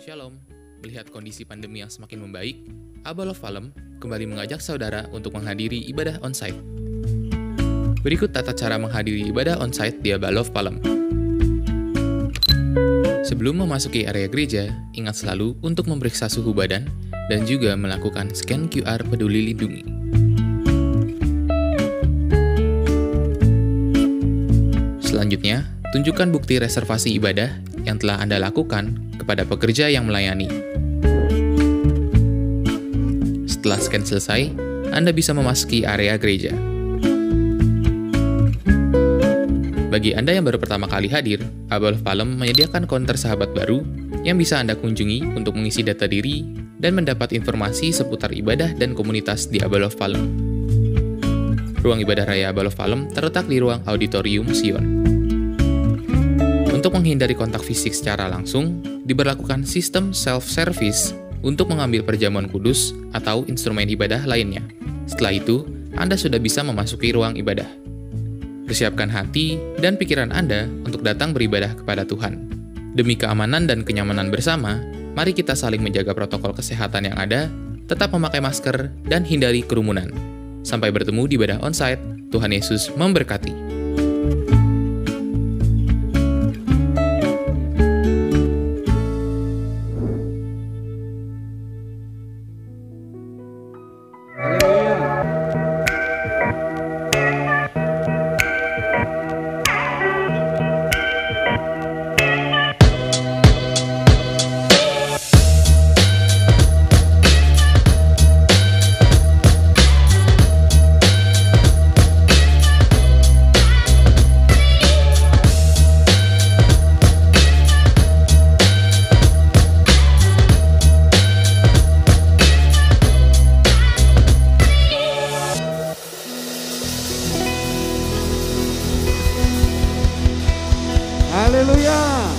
Shalom, melihat kondisi pandemi yang semakin membaik, Abba Love Palem kembali mengajak saudara untuk menghadiri ibadah onsite. Berikut tata cara menghadiri ibadah onsite di Abba Love Palem. Sebelum memasuki area gereja, ingat selalu untuk memeriksa suhu badan dan juga melakukan scan QR Peduli Lindungi. Selanjutnya, tunjukkan bukti reservasi ibadah yang telah Anda lakukan kepada pekerja yang melayani. Setelah scan selesai, Anda bisa memasuki area gereja. Bagi Anda yang baru pertama kali hadir, Abba Love Palem menyediakan counter sahabat baru yang bisa Anda kunjungi untuk mengisi data diri dan mendapat informasi seputar ibadah dan komunitas di Abba Love Palem. Ruang ibadah raya Abba Love Palem terletak di ruang auditorium Sion. Untuk menghindari kontak fisik secara langsung, diberlakukan sistem self-service untuk mengambil perjamuan kudus atau instrumen ibadah lainnya. Setelah itu, Anda sudah bisa memasuki ruang ibadah. Persiapkan hati dan pikiran Anda untuk datang beribadah kepada Tuhan. Demi keamanan dan kenyamanan bersama, mari kita saling menjaga protokol kesehatan yang ada, tetap memakai masker, dan hindari kerumunan. Sampai bertemu di ibadah onsite, Tuhan Yesus memberkati. Haleluya.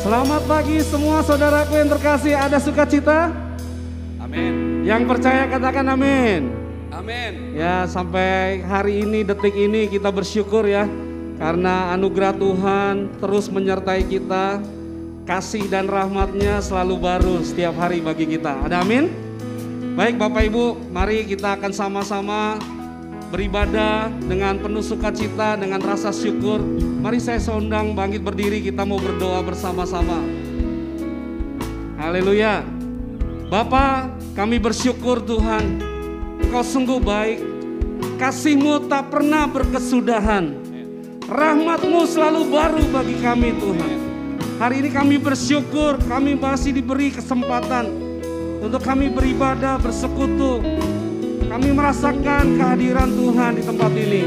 Selamat pagi semua saudaraku yang terkasih. Ada sukacita? Amin. Yang percaya katakan amin. Amin. Ya, sampai hari ini, detik ini kita bersyukur ya, karena anugerah Tuhan terus menyertai kita. Kasih dan rahmat-Nya selalu baru setiap hari bagi kita. Ada amin? Baik Bapak Ibu, mari kita akan sama-sama beribadah dengan penuh sukacita, dengan rasa syukur. Mari saya undang bangkit berdiri, kita mau berdoa bersama-sama. Haleluya. Bapa, kami bersyukur Tuhan, Engkau sungguh baik. Kasih-Mu tak pernah berkesudahan. Rahmat-Mu selalu baru bagi kami Tuhan. Hari ini kami bersyukur, kami masih diberi kesempatan untuk kami beribadah, bersekutu. Kami merasakan kehadiran Tuhan di tempat ini.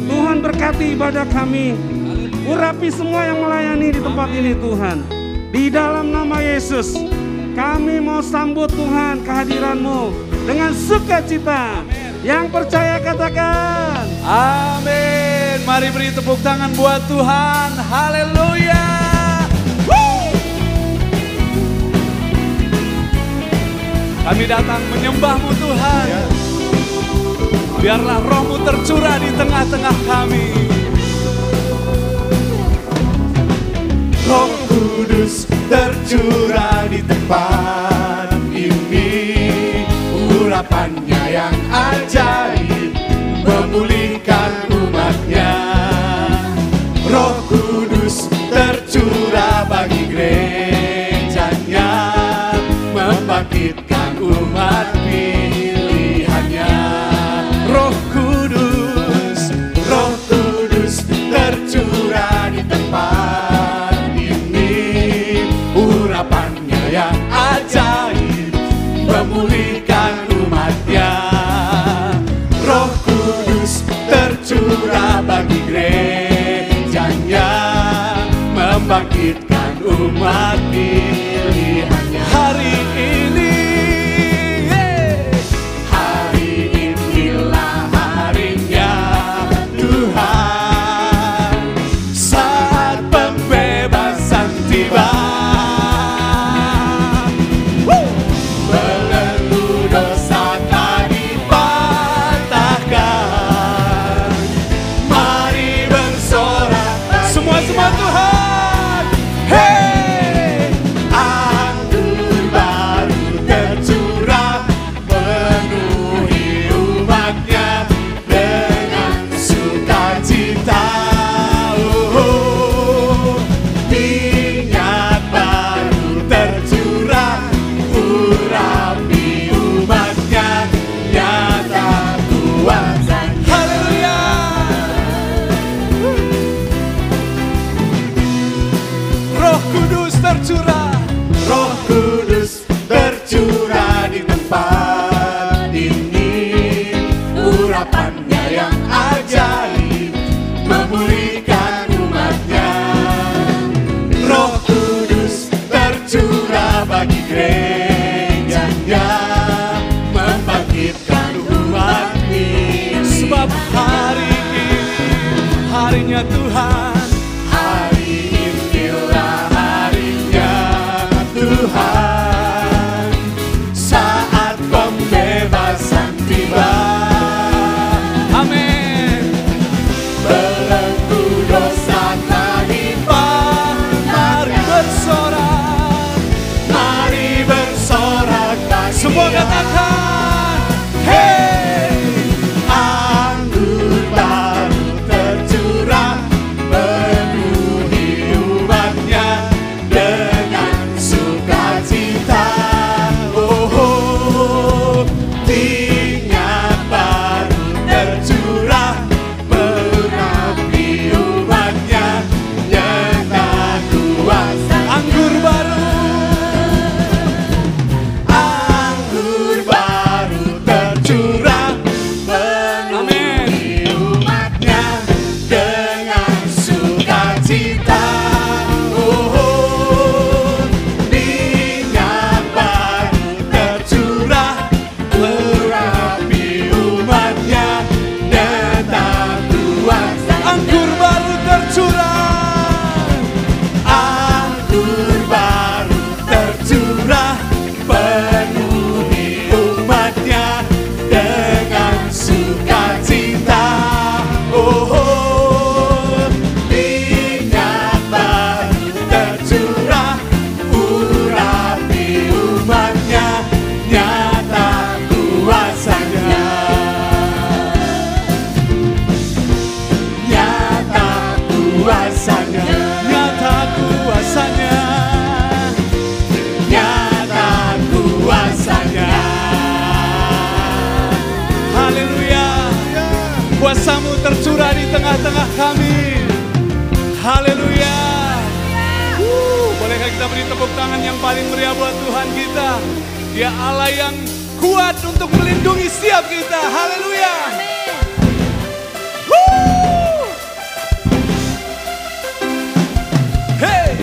Tuhan berkati ibadah kami. Urapi semua yang melayani di tempat ini Tuhan. Di dalam nama Yesus, kami mau sambut Tuhan kehadiran-Mu dengan sukacita. Yang percaya katakan Amin. Mari beri tepuk tangan buat Tuhan. Haleluya. Kami datang menyembah-Mu Tuhan. Biarlah roh-Mu tercurah di tengah-tengah kami. Roh Kudus tercurah di tempat ini, urapannya yang ajaib memulihkan umatnya. Roh Kudus tercurah bagi gerejanya, membangkitkan umat pilihannya. Roh Kudus tercurah di tempat ini, urapannya yang ajaib memulihkan umatnya. Roh Kudus tercurah bagi gerejanya, membangkitkan umat pilihannya. Hari ini, hari inilah harinya Tuhan, saat pembebasan tiba. Belenggu dosa tak dipatahkan, mari bersorak semua Tuhan. Hey, anggur baru tercurah penuhi umatnya dengan sukacita. Oh, minyak baru tercurah urapi umatnya, nyata kuasa. Haleluya. Roh Kudus tercurah, Roh Kudus tercurah di tempat ini, urapannya yang ajaib memulihkan umatnya. Roh Kudus tercurah bagi gerejanya, membangkitkan umat ini. Sebab hari ini harinya Tuhan, hari inilah harinya Tuhan, saat pembebasan tiba. Amin. Belenggu dosa tak dipatahkan, mari bersorak, mari bersorak bagi semua katakan. Hey, anggur baru tercurah penuhi umatnya dengan sukacita. Oh, minyak baru tercurah merapi umatnya, nyata kuasa. Anggur baru tercurah penuhi umatnya dengan sukacita. Oh, minyak baru tercurah merapi umatnya, nyata kuasa. Anggur baru tercurah, anggur baru tercurah penuhi umatnya dengan sukacita. Oh, minyak baru tercurah urapi umatnya, nyata kuasanya, nyata kuasanya, nyata kuasanya, nyata kuasanya. Haleluya. Kuasa-Mu tercurah di tengah-tengah kami. Haleluya. Bolehkah kita beri tepuk tangan yang paling meriah buat Tuhan kita? Dia Allah yang kuat untuk melindungi setiap kita. Haleluya. Hey.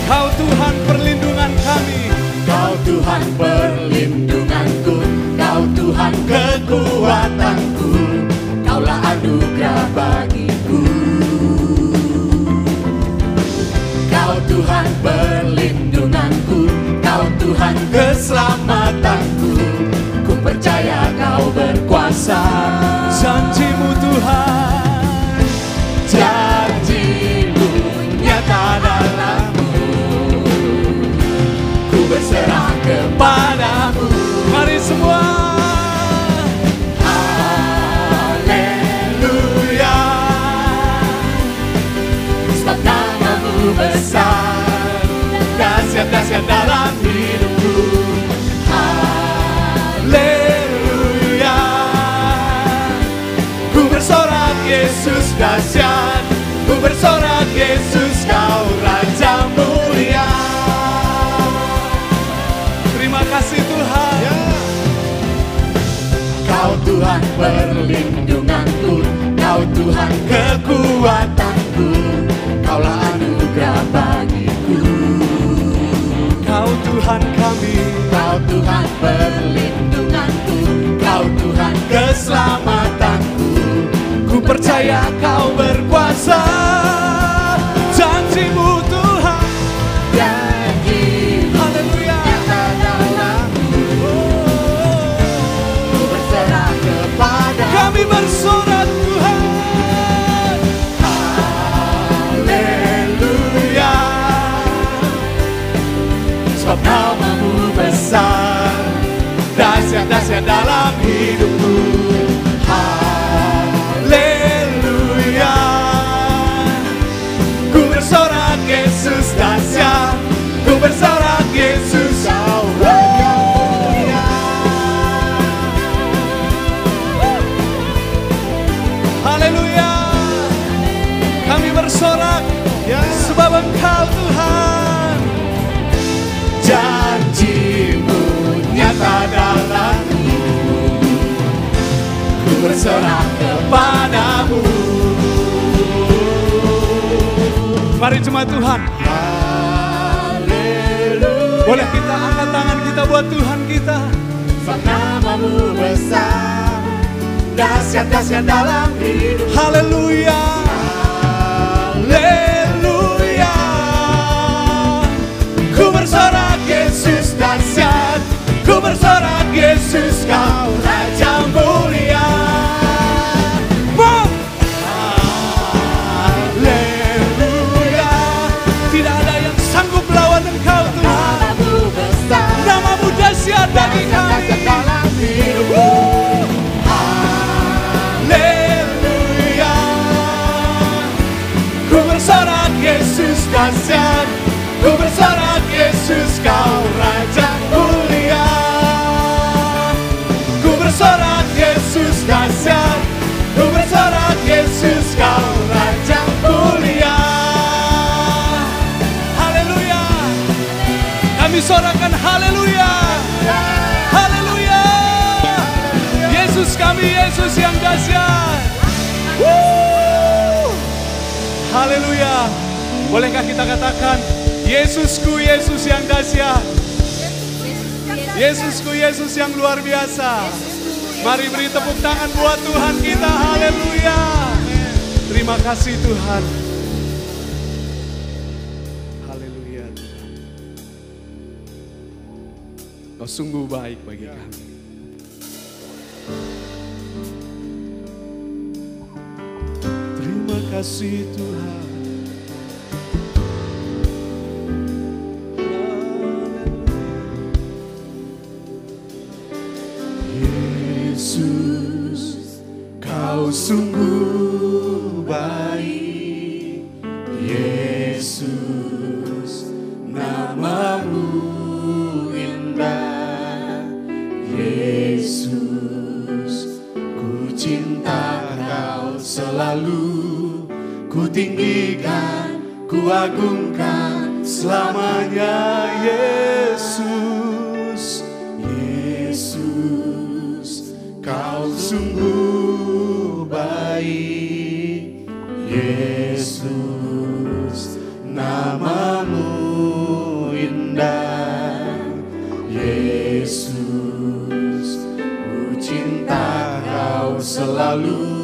Kau Tuhan perlindungan kami, Kau Tuhan perlindunganku, Kau Tuhan kekuatanku, Kaulah anugerah bagiku. dahsyat dalam hidupku. Haleluya. Ku bersorak Yesus dahsyat, ku bersorak Yesus kau Raja mulia. Terima kasih Tuhan. Kau Tuhan perlindunganku, Kau Tuhan kekuatanku, Kaulah anugerah bagiku. Kau Tuhan kami, Kau Tuhan perlindunganku, Kau Tuhan keselamatanku. Ku percaya Kau berkuasa, janji-Mu Tuhan, janji-Mu. Haleluya. Ku berserah kepada kami, bersorak Tuhan. Haleluya. Sebab nama-Mu besar, dahsyat-dahsyat dalam hidupku. Haleluya. Ku bersorak Yesus dahsyat, ku bersorak Yesus kau Raja mulia. Haleluya. Kami bersorak sebab Engkau Tuhan. Janji-Mu nyata dalam hidupku. Ku berserah kepada-Mu. Mari jemaat Tuhan. Haleluya. Boleh kita angkat tangan kita buat Tuhan kita. Sebab nama-Mu besar, dahsyat-dahsyat dalam hidup. Haleluya. Haleluya. Ku bersorak Yesus dahsyat, ku bersorak Yesus kau Raja mulia. Haleluya. Tidak ada yang sanggup melawan Engkau Tuhan. Nama-Mu dahsyat bagi kami. Haleluya. Ku bersorak Yesus dahsyat, ku bersorak Yesus kau Raja mulia. Ku bersorak Yesus dahsyat, ku bersorak Yesus kau Raja mulia. Haleluya. Kami sorakan haleluya. Haleluya. Yesus kami, Yesus yang dahsyat. Haleluya. Bolehkah kita katakan, Yesusku, Yesus yang dahsyat. Yesusku, Yesus yang luar biasa. Mari beri tepuk tangan buat Tuhan kita. Haleluya. Terima kasih Tuhan. Haleluya Tuhan. Kau sungguh baik bagi kami. Terima kasih Tuhan. Yesus, kau sungguh baik. Yesus, nama-Mu indah. Yesus, ku cinta Kau selalu. Ku tinggikan, ku agungkan selamanya. Yesus, Yesus, Kau sungguh baik. Yesus, nama-Mu indah. Yesus, ku cinta Kau selalu.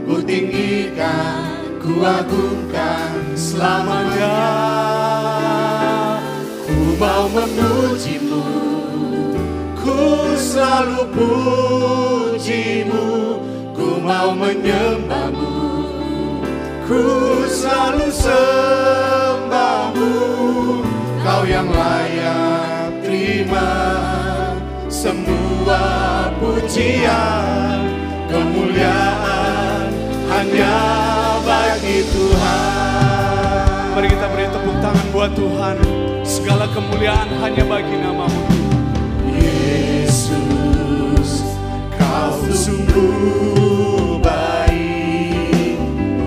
Ku tinggikan, ku agungkan selamanya. Ku mau memuji-Mu, ku selalu puji-Mu. Ku mau menyembah-Mu, ku selalu sembah-Mu. Kau yang layak terima semua pujian, kemuliaan hanya bagi Tuhan. Mari kita beri tepuk tangan buat buat Tuhan. Segala kemuliaan hanya bagi nama-Mu. Yesus, Kau sungguh baik.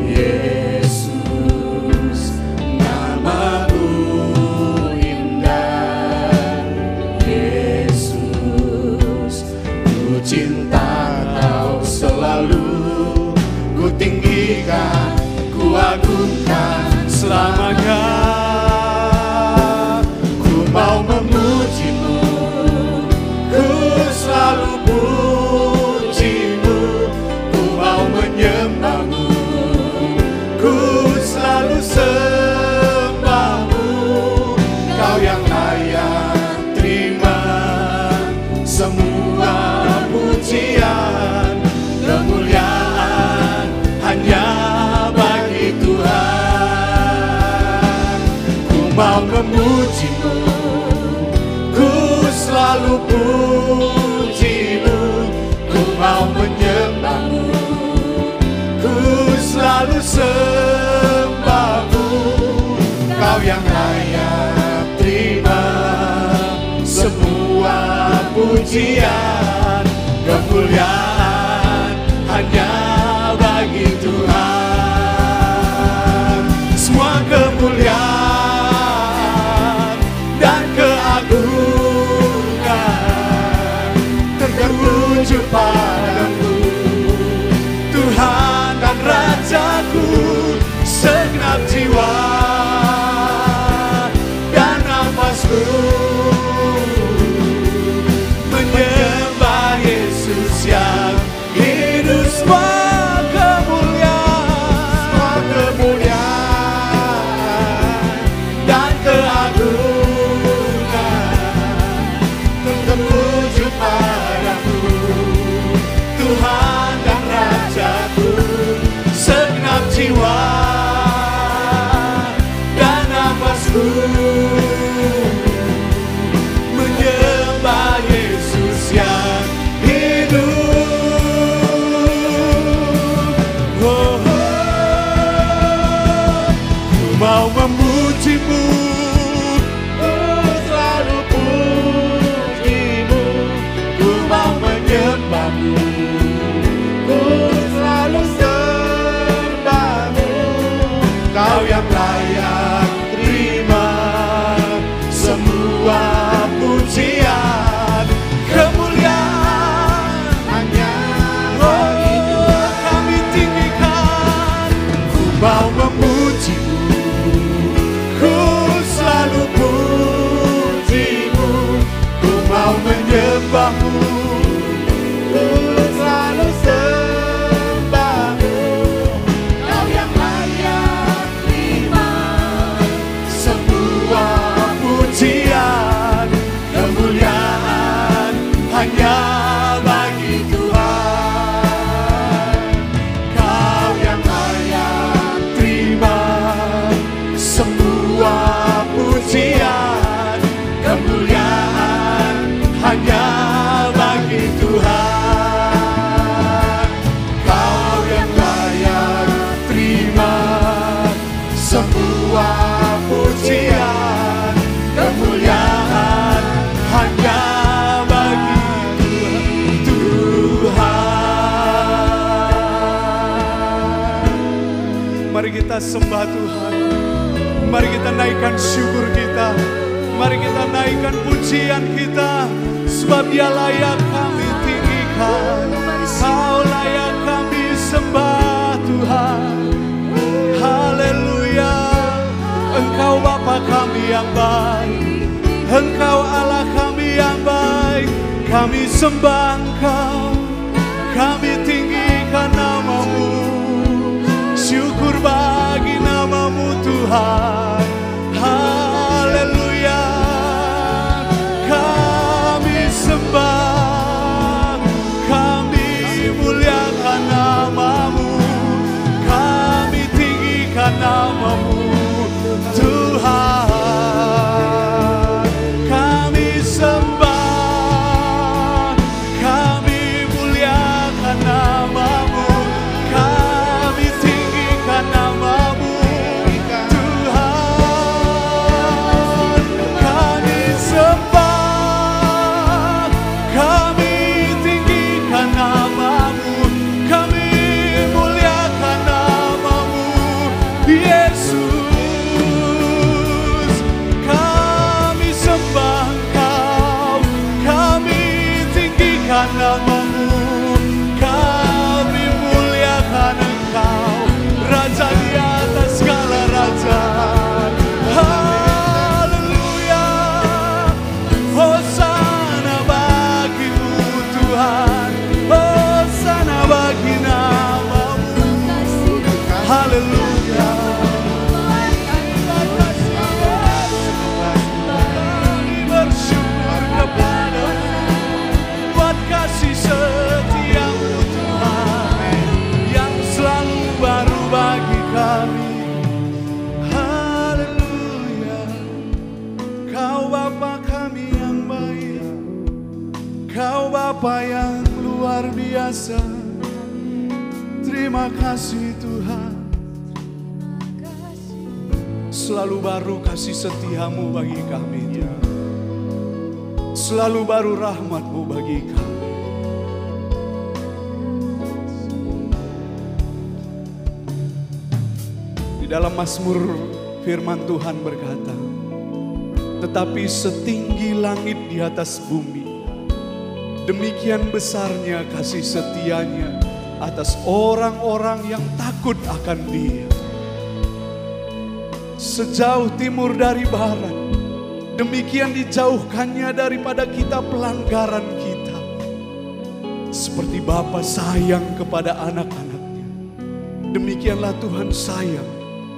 Yesus, nama-Mu indah. Yesus, ku cinta Kau selalu, ku tinggikan, ku agungkan selamanya. Ku mau memuji-Mu, ku selalu puji-Mu. Ku mau menyembah-Mu, ku selalu sembah-Mu. Kau yang layak terima semua pujian, kemuliaan hanya bagi Tuhan. Ku mau memuji-Mu, ku selalu puji-Mu. Ku mau menyembah-Mu, ku selalu sembah-Mu. Kau yang layak terima semua pujian, kemuliaan hanya bagi Tuhan. Semua kemuliaan dan keagungan tertuju padamu, Tuhan dan Rajaku. Segenap jiwa dan nafasku menyembah Yesus yang hidup. Semua kemuliaan dan keagungan tertuju padamu, Tuhan dan Rajaku. Segenap jiwa dan nafasku menyembah Yesus yang hidup. Oh, ku mau memuji-Mu, ku selalu puji-Mu. Ku mau menyembah-Mu, ku selalu sembah-Mu. Kau yang layak terima semua pujian, kemuliaan hanya bagi Tuhan. Kami tinggikan, ku mau memuji-Mu, ku selalu puji-Mu. Ku mau menyembah-Mu, ku selalu sembah-Mu. Kau yang layak terima semua pujian, kemuliaan hanya bagi Tuhan. Kau yang layak terima semua pujian, kemuliaan hanya bagi Tuhan. Kau yang layak terima semua pujian, kemuliaan hanya bagi Tuhan. Mari kita sembah Tuhan. Mari kita naikkan syukur kita. Mari kita naikkan pujian kita. Sebab Dia layak kami tinggikan. Kau layak kami sembah Tuhan. Haleluya. Engkau Bapa kami yang baik, Engkau Allah kami yang baik. Kami sembah Engkau, kami tinggikan nama-Mu. Syukur bagi nama-Mu Tuhan. Haleluya. Kami sembah, kami muliakan nama-Mu. Kami tinggikan nama-Mu Tuhan. Kami sembah, kami muliakan nama-Mu. Kami tinggikan nama-Mu Tuhan. Raja di atas segala raja. Haleluya. Hosana bagimu Tuhan, hosana bagi namamu. Haleluya. Kami bersyukur kepadamu buat kasih setiamu Tuhan, yang selalu baru bagi kami. Haleluya. Kau Bapa kami yang baik, Kau Bapa yang luar biasa. Terima kasih Tuhan. Selalu baru kasih setiamu bagi kami Tuhan. Selalu baru rahmat-Mu bagi kami. Di dalam Mazmur firman Tuhan berkata, tetapi setinggi langit di atas bumi, demikian besarnya kasih setianya atas orang-orang yang takut akan Dia. Sejauh timur dari barat, demikian dijauhkannya daripada kita pelanggaran kita. Seperti Bapa sayang kepada anak-anaknya, demikianlah Tuhan sayang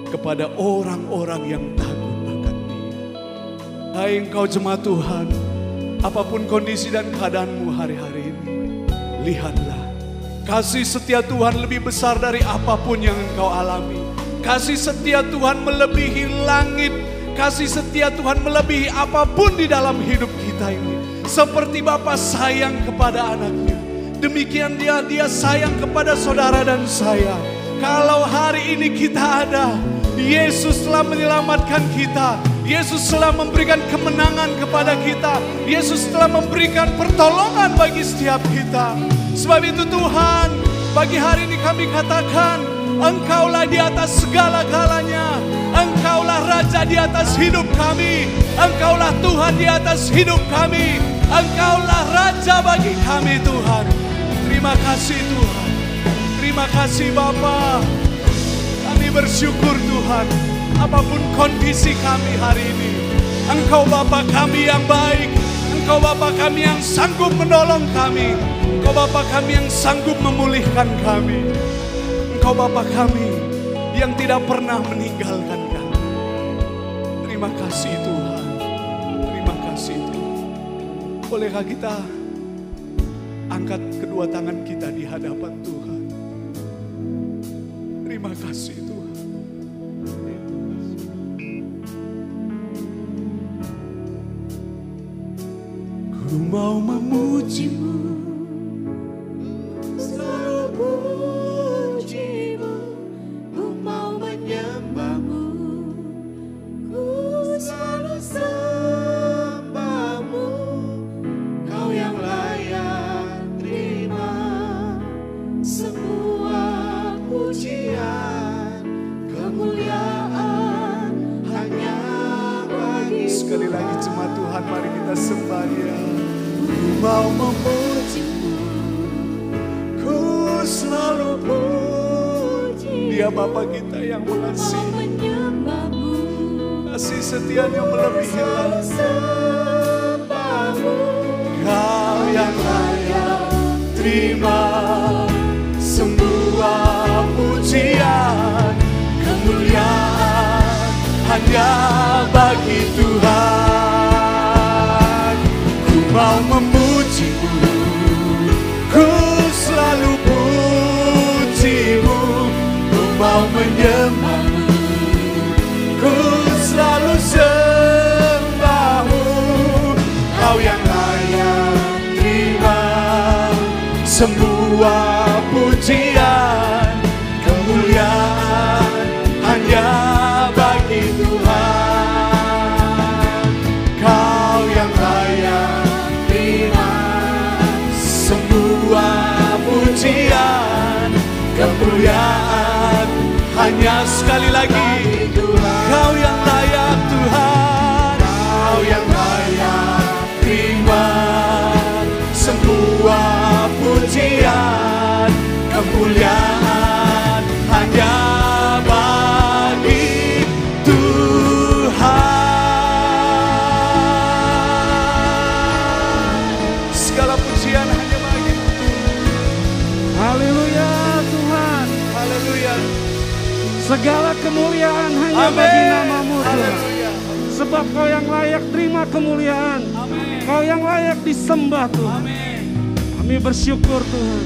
kepada orang-orang yang takut akan Dia. Hai engkau jemaat Tuhan, apapun kondisi dan keadaanmu hari-hari ini, lihatlah kasih setia Tuhan lebih besar dari apapun yang engkau alami. Kasih setia Tuhan melebihi langit. Kasih setia Tuhan melebihi apapun di dalam hidup kita ini. Seperti Bapa sayang kepada anaknya, demikian dia sayang kepada saudara dan saya. Kalau hari ini kita ada, Yesus telah menyelamatkan kita. Yesus telah memberikan kemenangan kepada kita. Yesus telah memberikan pertolongan bagi setiap kita. Sebab itu Tuhan, pagi hari ini kami katakan, Engkaulah di atas segala-galanya. Engkaulah Raja di atas hidup kami. Engkaulah Tuhan di atas hidup kami. Engkaulah Raja bagi kami Tuhan. Terima kasih Tuhan. Terima kasih Bapa. Kami bersyukur Tuhan. Apapun kondisi kami hari ini, Engkau Bapa kami yang baik. Engkau Bapa kami yang sanggup menolong kami. Engkau Bapa kami yang sanggup memulihkan kami. Engkau Bapa kami yang tidak pernah meninggalkan kami. Terima kasih Tuhan. Terima kasih Tuhan. Bolehkah kita angkat kedua tangan kita di hadapan Tuhan? Terima kasih Tuhan. Ku mau memuji-Mu, selalu puji-Mu. Ku mau menyembah-Mu, ku selalu sembah-Mu. Kau yang layak terima semua pujian, kemuliaan hanya bagi-Mu. Sekali lagi jemaat Tuhan, mari kita sembah Dia. Ku mau memuji-Mu, ku selalu puji. Dia Bapa kita yang mengasihi, kasih setianya melebihi langit. Kau yang layak terima semua pujian, kemuliaan hanya bagi Tuhan. Ku mau memuji-Mu, ku selalu puji-Mu. Ku mau menyembah-Mu, ku selalu sembah-Mu. Kau yang layak terima semua pujian, kemuliaan hanya bagi Tuhan. Kau yang layak terima semua pujian, kemuliaan hanya sekali lagi. Kau yang layak Tuhan, Kau yang layak terima semua pujian, kemuliaan hanya Segala kemuliaan hanya bagi nama-Mu Tuhan. Sebab Kau yang layak terima kemuliaan. Kau yang layak disembah Tuhan. Kami bersyukur Tuhan.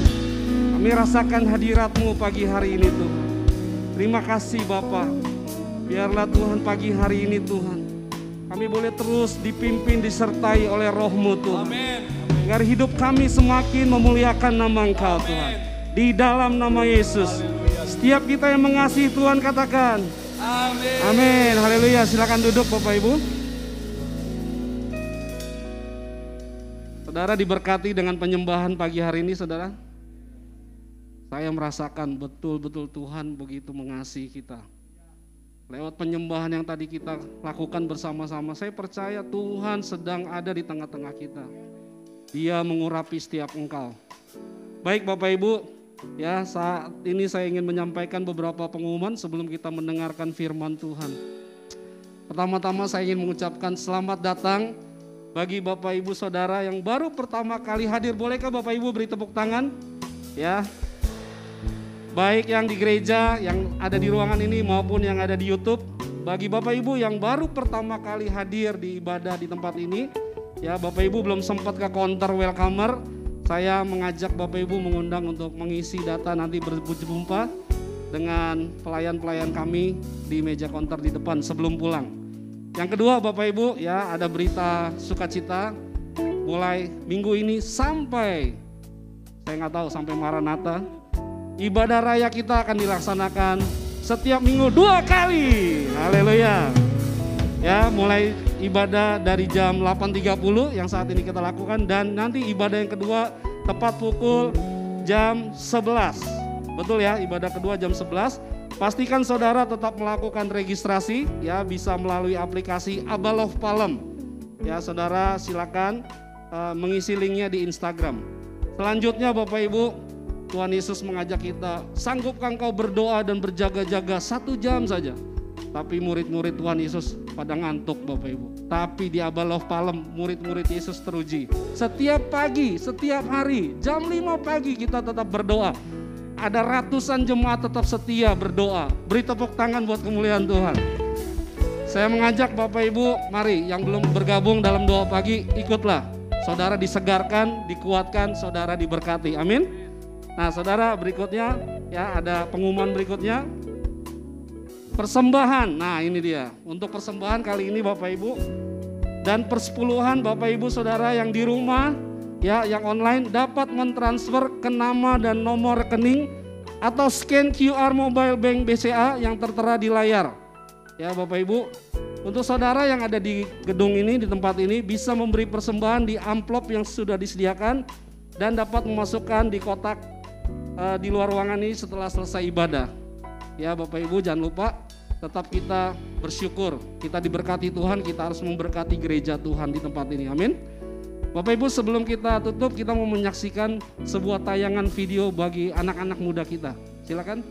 Kami rasakan hadirat-Mu pagi hari ini Tuhan. Terima kasih Bapa. Biarlah Tuhan pagi hari ini Tuhan, kami boleh terus dipimpin, disertai oleh Roh-Mu Tuhan. Agar hidup kami semakin memuliakan nama Engkau Tuhan. Di dalam nama Yesus. Setiap kita yang mengasihi Tuhan katakan amin. Amin. Haleluya. Silakan duduk Bapak Ibu. Saudara diberkati dengan penyembahan pagi hari ini saudara. Saya merasakan betul-betul Tuhan begitu mengasihi kita. Lewat penyembahan yang tadi kita lakukan bersama-sama, saya percaya Tuhan sedang ada di tengah-tengah kita. Dia mengurapi setiap engkau. Baik Bapak Ibu, ya saat ini saya ingin menyampaikan beberapa pengumuman sebelum kita mendengarkan firman Tuhan. Pertama-tama saya ingin mengucapkan selamat datang bagi Bapak Ibu Saudara yang baru pertama kali hadir. Bolehkah Bapak Ibu beri tepuk tangan? Ya. Baik yang di gereja, yang ada di ruangan ini maupun yang ada di YouTube. Bagi Bapak Ibu yang baru pertama kali hadir di ibadah di tempat ini, ya Bapak Ibu belum sempat ke counter welcomer, saya mengajak Bapak Ibu mengundang untuk mengisi data nanti berjumpa dengan pelayan-pelayan kami di meja counter di depan sebelum pulang. Yang kedua Bapak Ibu, ya ada berita sukacita mulai minggu ini sampai, saya nggak tahu sampai Maranatha. Ibadah raya kita akan dilaksanakan setiap minggu 2 kali. Haleluya. Ya, mulai ibadah dari jam 8.30 yang saat ini kita lakukan dan nanti ibadah yang kedua tepat pukul jam 11. Betul ya, ibadah kedua jam 11. Pastikan saudara tetap melakukan registrasi ya, bisa melalui aplikasi Abaloh Palem. Ya, saudara silakan mengisi linknya di Instagram. Selanjutnya Bapak Ibu, Tuhan Yesus mengajak kita, sanggupkah engkau berdoa dan berjaga-jaga 1 jam saja? Tapi murid-murid Tuhan Yesus pada ngantuk Bapak Ibu. Tapi di Abaloh Palem murid-murid Yesus teruji. Setiap pagi, setiap hari, jam 5 pagi kita tetap berdoa. Ada ratusan jemaat tetap setia berdoa. Beri tepuk tangan buat kemuliaan Tuhan. Saya mengajak Bapak Ibu, mari yang belum bergabung dalam doa pagi, ikutlah. Saudara disegarkan, dikuatkan, saudara diberkati. Amin. Nah saudara berikutnya ya ada pengumuman berikutnya. Persembahan, nah ini dia. Untuk persembahan kali ini Bapak Ibu dan persepuluhan Bapak Ibu Saudara yang di rumah ya yang online dapat mentransfer ke nama dan nomor rekening atau scan QR mobile bank BCA yang tertera di layar. Ya Bapak Ibu, untuk saudara yang ada di gedung ini, di tempat ini bisa memberi persembahan di amplop yang sudah disediakan dan dapat memasukkan di kotak di luar ruangan ini setelah selesai ibadah. Ya Bapak Ibu jangan lupa tetap kita bersyukur, kita diberkati Tuhan, kita harus memberkati gereja Tuhan di tempat ini, amin. Bapak Ibu sebelum kita tutup, kita mau menyaksikan sebuah tayangan video bagi anak-anak muda kita, silakan.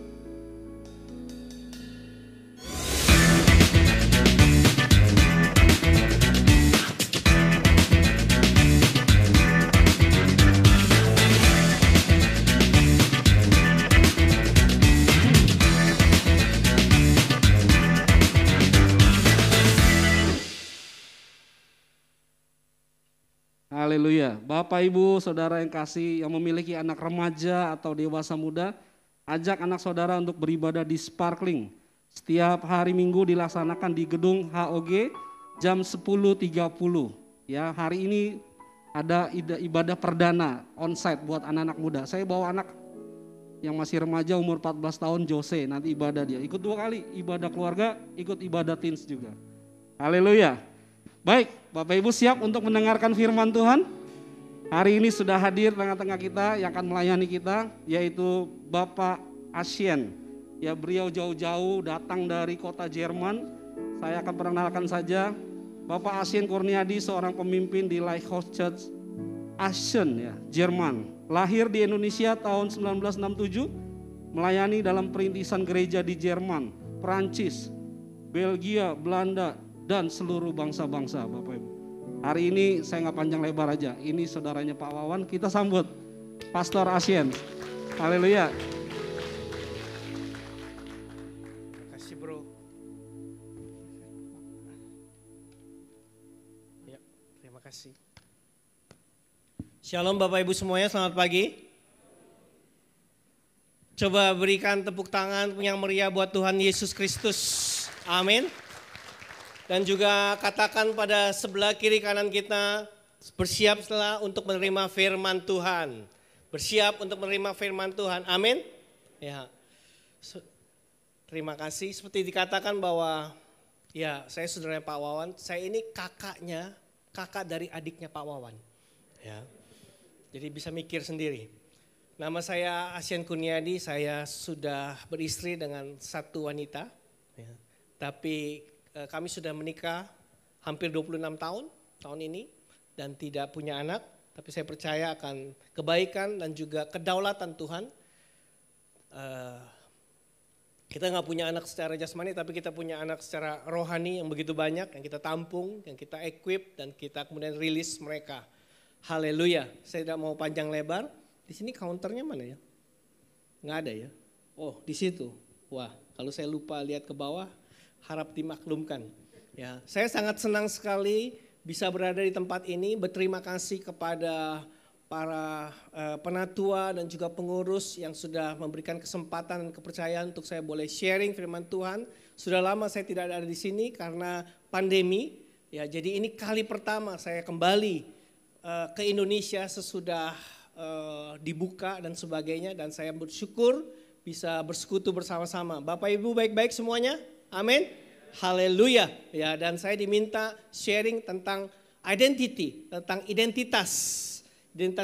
Haleluya. Bapak Ibu Saudara yang kasih, yang memiliki anak remaja atau dewasa muda, ajak anak saudara untuk beribadah di Sparkling. Setiap hari Minggu dilaksanakan di gedung HOG jam 10.30. Ya, hari ini ada ibadah perdana onsite buat anak-anak muda. Saya bawa anak yang masih remaja umur 14 tahun, Jose, nanti ibadah dia. Ikut 2 kali, ibadah keluarga, ikut ibadah teens juga. Haleluya. Baik, Bapak Ibu siap untuk mendengarkan firman Tuhan? Hari ini sudah hadir tengah-tengah kita yang akan melayani kita, yaitu Bapak Asien. Ya, beliau jauh-jauh datang dari kota Jerman. Saya akan perkenalkan saja Bapak Asien Kurniadi, seorang pemimpin di Lighthouse Church Aachen, ya, Jerman. Lahir di Indonesia tahun 1967, melayani dalam perintisan gereja di Jerman, Prancis, Belgia, Belanda, dan seluruh bangsa-bangsa Bapak Ibu. Hari ini saya nggak panjang lebar aja, ini saudaranya Pak Wawan, kita sambut Pastor Asien. Haleluya. kasih bro. Ya, terima kasih. Shalom Bapak Ibu semuanya, selamat pagi. Coba berikan tepuk tangan yang meriah buat Tuhan Yesus Kristus. Amin. Dan juga katakan pada sebelah kiri kanan kita, bersiaplah untuk menerima firman Tuhan. Bersiap untuk menerima firman Tuhan. Amin. Ya. Terima kasih. Seperti dikatakan bahwa ya, saya saudaranya Pak Wawan, saya ini kakak dari adiknya Pak Wawan. Ya. Jadi bisa mikir sendiri. Nama saya Asyan Kurniadi, saya sudah beristri dengan satu wanita. Ya. Tapi kami sudah menikah hampir 26 tahun ini dan tidak punya anak. Tapi saya percaya akan kebaikan dan juga kedaulatan Tuhan. Kita nggak punya anak secara jasmani, tapi kita punya anak secara rohani yang begitu banyak, yang kita tampung, yang kita equip, dan kita kemudian rilis mereka. Haleluya. Saya tidak mau panjang lebar. Di sini counternya mana ya? Nggak ada ya? Oh, di situ. Wah, kalau saya lupa lihat ke bawah, harap dimaklumkan. Ya, saya sangat senang sekali bisa berada di tempat ini. Berterima kasih kepada para penatua dan juga pengurus yang sudah memberikan kesempatan dan kepercayaan untuk saya boleh sharing firman Tuhan. Sudah lama saya tidak ada di sini karena pandemi. Ya, jadi ini kali pertama saya kembali ke Indonesia sesudah dibuka dan sebagainya, dan saya bersyukur bisa bersekutu bersama-sama. Bapak Ibu baik-baik semuanya? Amin. Haleluya. Ya, dan saya diminta sharing tentang identity, tentang identitas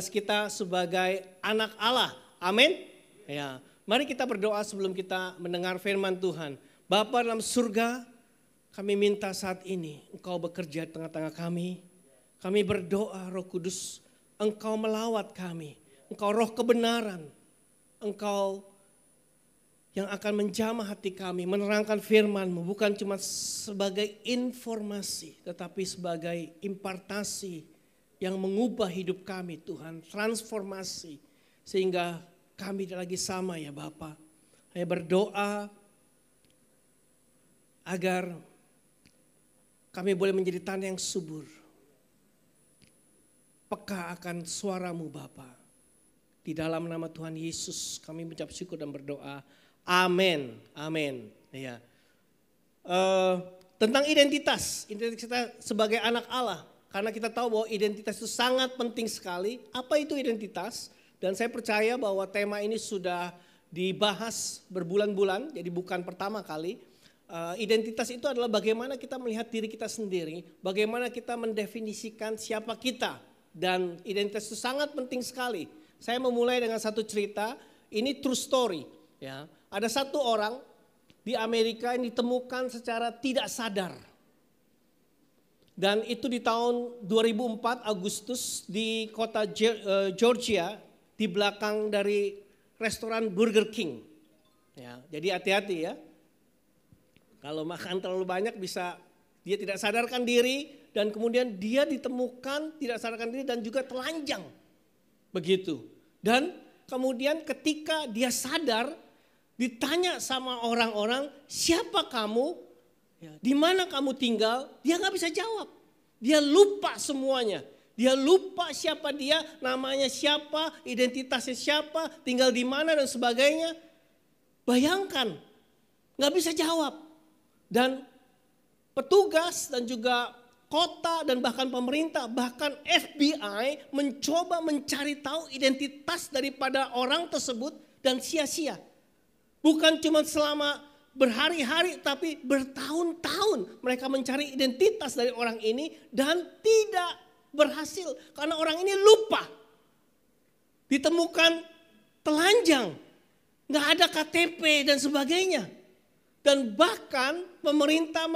kita sebagai anak Allah. Amin. Ya, mari kita berdoa sebelum kita mendengar firman Tuhan. Bapa dalam surga, kami minta saat ini Engkau bekerja di tengah-tengah kami. Kami berdoa Roh Kudus, Engkau melawat kami. Engkau Roh kebenaran. Engkau yang akan menjamah hati kami, menerangkan firman-Mu bukan cuma sebagai informasi, tetapi sebagai impartasi yang mengubah hidup kami Tuhan, transformasi sehingga kami tidak lagi sama ya Bapa. Saya berdoa agar kami boleh menjadi tanah yang subur, peka akan suara-Mu Bapa. Di dalam nama Tuhan Yesus kami mengucap syukur dan berdoa. Amin. Amin. Ya. Tentang identitas kita sebagai anak Allah. Karena kita tahu bahwa identitas itu sangat penting sekali. Apa itu identitas? Dan saya percaya bahwa tema ini sudah dibahas berbulan-bulan. Jadi bukan pertama kali. Identitas itu adalah bagaimana kita melihat diri kita sendiri. Bagaimana kita mendefinisikan siapa kita. Dan identitas itu sangat penting sekali. Saya memulai dengan satu cerita. Ini true story. Ya. Ada satu orang di Amerika yang ditemukan secara tidak sadar. Dan itu di tahun 2004 Agustus di kota Georgia, di belakang dari restoran Burger King. Ya, jadi hati-hati ya. Kalau makan terlalu banyak bisa dia tidak sadarkan diri dan kemudian dia ditemukan tidak sadarkan diri dan juga telanjang. Begitu. Dan kemudian ketika dia sadar, ditanya sama orang-orang, siapa kamu? Di mana kamu tinggal? Dia nggak bisa jawab. Dia lupa semuanya. Dia lupa siapa dia, namanya siapa, identitasnya siapa, tinggal di mana dan sebagainya. Bayangkan, nggak bisa jawab. Dan petugas dan juga kota dan bahkan pemerintah, bahkan FBI mencoba mencari tahu identitas daripada orang tersebut dan sia-sia. Bukan cuma selama berhari-hari tapi bertahun-tahun mereka mencari identitas dari orang ini dan tidak berhasil karena orang ini lupa. Ditemukan telanjang, nggak ada KTP dan sebagainya. Dan bahkan pemerintah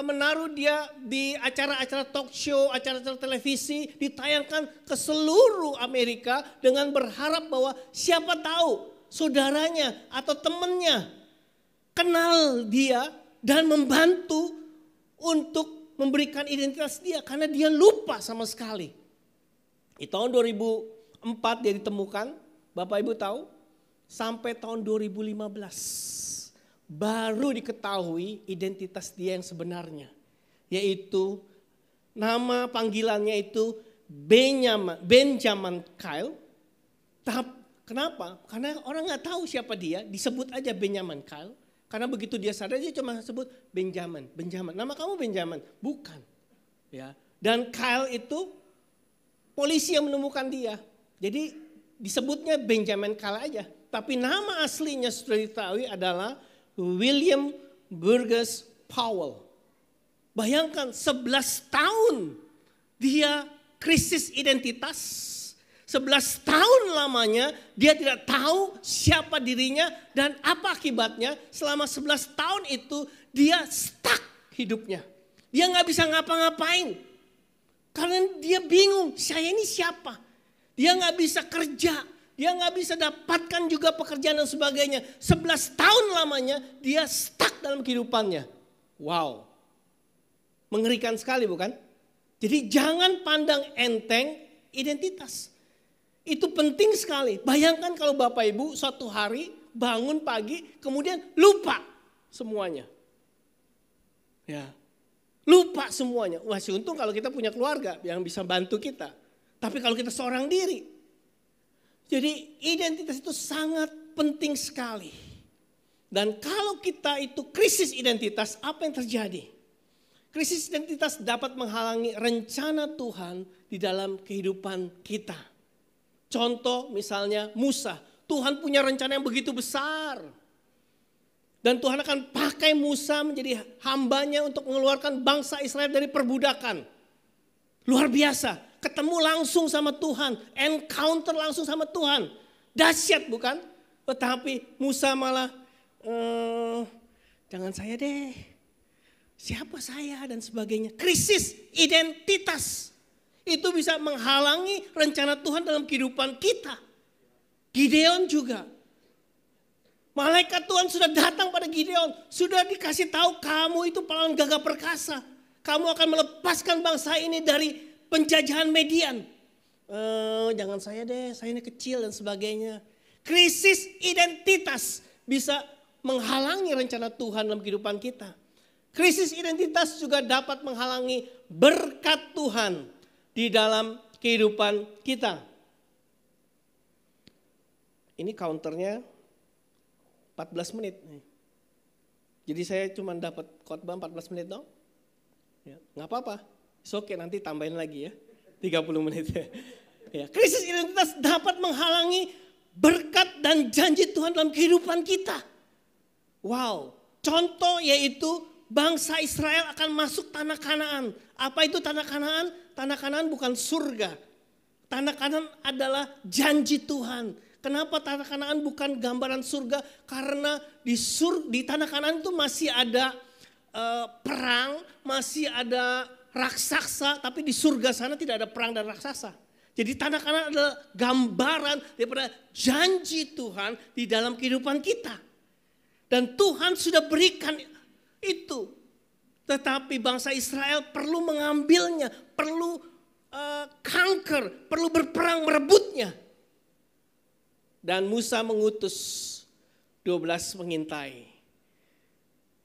menaruh dia di acara-acara talk show, acara-acara televisi, ditayangkan ke seluruh Amerika dengan berharap bahwa siapa tahu saudaranya atau temannya kenal dia dan membantu untuk memberikan identitas dia karena dia lupa sama sekali. Di tahun 2004 dia ditemukan, Bapak Ibu tahu, sampai tahun 2015 baru diketahui identitas dia yang sebenarnya. Yaitu nama panggilannya itu Benjamin Kyle. Kenapa? Karena orang nggak tahu siapa dia, disebut aja Benjamin Kyle. Karena begitu dia sadar dia cuma sebut Benjamin. Nama kamu Benjamin? Bukan. Ya. Dan Kyle itu polisi yang menemukan dia. Jadi disebutnya Benjamin Kyle aja. Tapi nama aslinya sudah diketahui adalah William Burgess Powell. Bayangkan 11 tahun dia krisis identitas. 11 tahun lamanya dia tidak tahu siapa dirinya dan apa akibatnya. Selama 11 tahun itu dia stuck hidupnya. Dia gak bisa ngapa-ngapain. Karena dia bingung, saya ini siapa? Dia gak bisa kerja, dia gak bisa dapatkan juga pekerjaan dan sebagainya. 11 tahun lamanya dia stuck dalam kehidupannya. Wow, mengerikan sekali bukan? Jadi jangan pandang enteng identitas. Itu penting sekali. Bayangkan kalau Bapak Ibu suatu hari bangun pagi kemudian lupa semuanya. Ya, lupa semuanya. Wah, untung kalau kita punya keluarga yang bisa bantu kita. Tapi kalau kita seorang diri. Jadi identitas itu sangat penting sekali. Dan kalau kita itu krisis identitas, apa yang terjadi? Krisis identitas dapat menghalangi rencana Tuhan di dalam kehidupan kita. Contoh misalnya Musa, Tuhan punya rencana yang begitu besar. Dan Tuhan akan pakai Musa menjadi hambanya untuk mengeluarkan bangsa Israel dari perbudakan. Luar biasa, ketemu langsung sama Tuhan, encounter langsung sama Tuhan. Dahsyat bukan? Tetapi Musa malah, jangan saya deh, siapa saya dan sebagainya. Krisis identitas. Itu bisa menghalangi rencana Tuhan dalam kehidupan kita. Gideon juga. Malaikat Tuhan sudah datang pada Gideon. Sudah dikasih tahu kamu itu pahlawan gagah perkasa. Kamu akan melepaskan bangsa ini dari penjajahan Median. Jangan saya deh, saya ini kecil dan sebagainya. Krisis identitas bisa menghalangi rencana Tuhan dalam kehidupan kita. Krisis identitas juga dapat menghalangi berkat Tuhan di dalam kehidupan kita. Ini counternya 14 menit. Jadi saya cuma dapat khotbah 14 menit dong. Ya, gak apa-apa. Oke, nanti tambahin lagi ya. 30 menit ya. Krisis identitas dapat menghalangi berkat dan janji Tuhan dalam kehidupan kita. Wow. Contoh yaitu bangsa Israel akan masuk tanah Kanaan. Apa itu tanah Kanaan? Tanah Kanaan bukan surga. Tanah Kanaan adalah janji Tuhan. Kenapa tanah Kanaan bukan gambaran surga? Karena di tanah Kanaan itu masih ada perang, masih ada raksasa. Tapi di surga sana tidak ada perang dan raksasa. Jadi tanah Kanaan adalah gambaran daripada janji Tuhan di dalam kehidupan kita. Dan Tuhan sudah berikan itu. Tetapi bangsa Israel perlu mengambilnya, perlu conquer, perlu berperang merebutnya. Dan Musa mengutus 12 pengintai.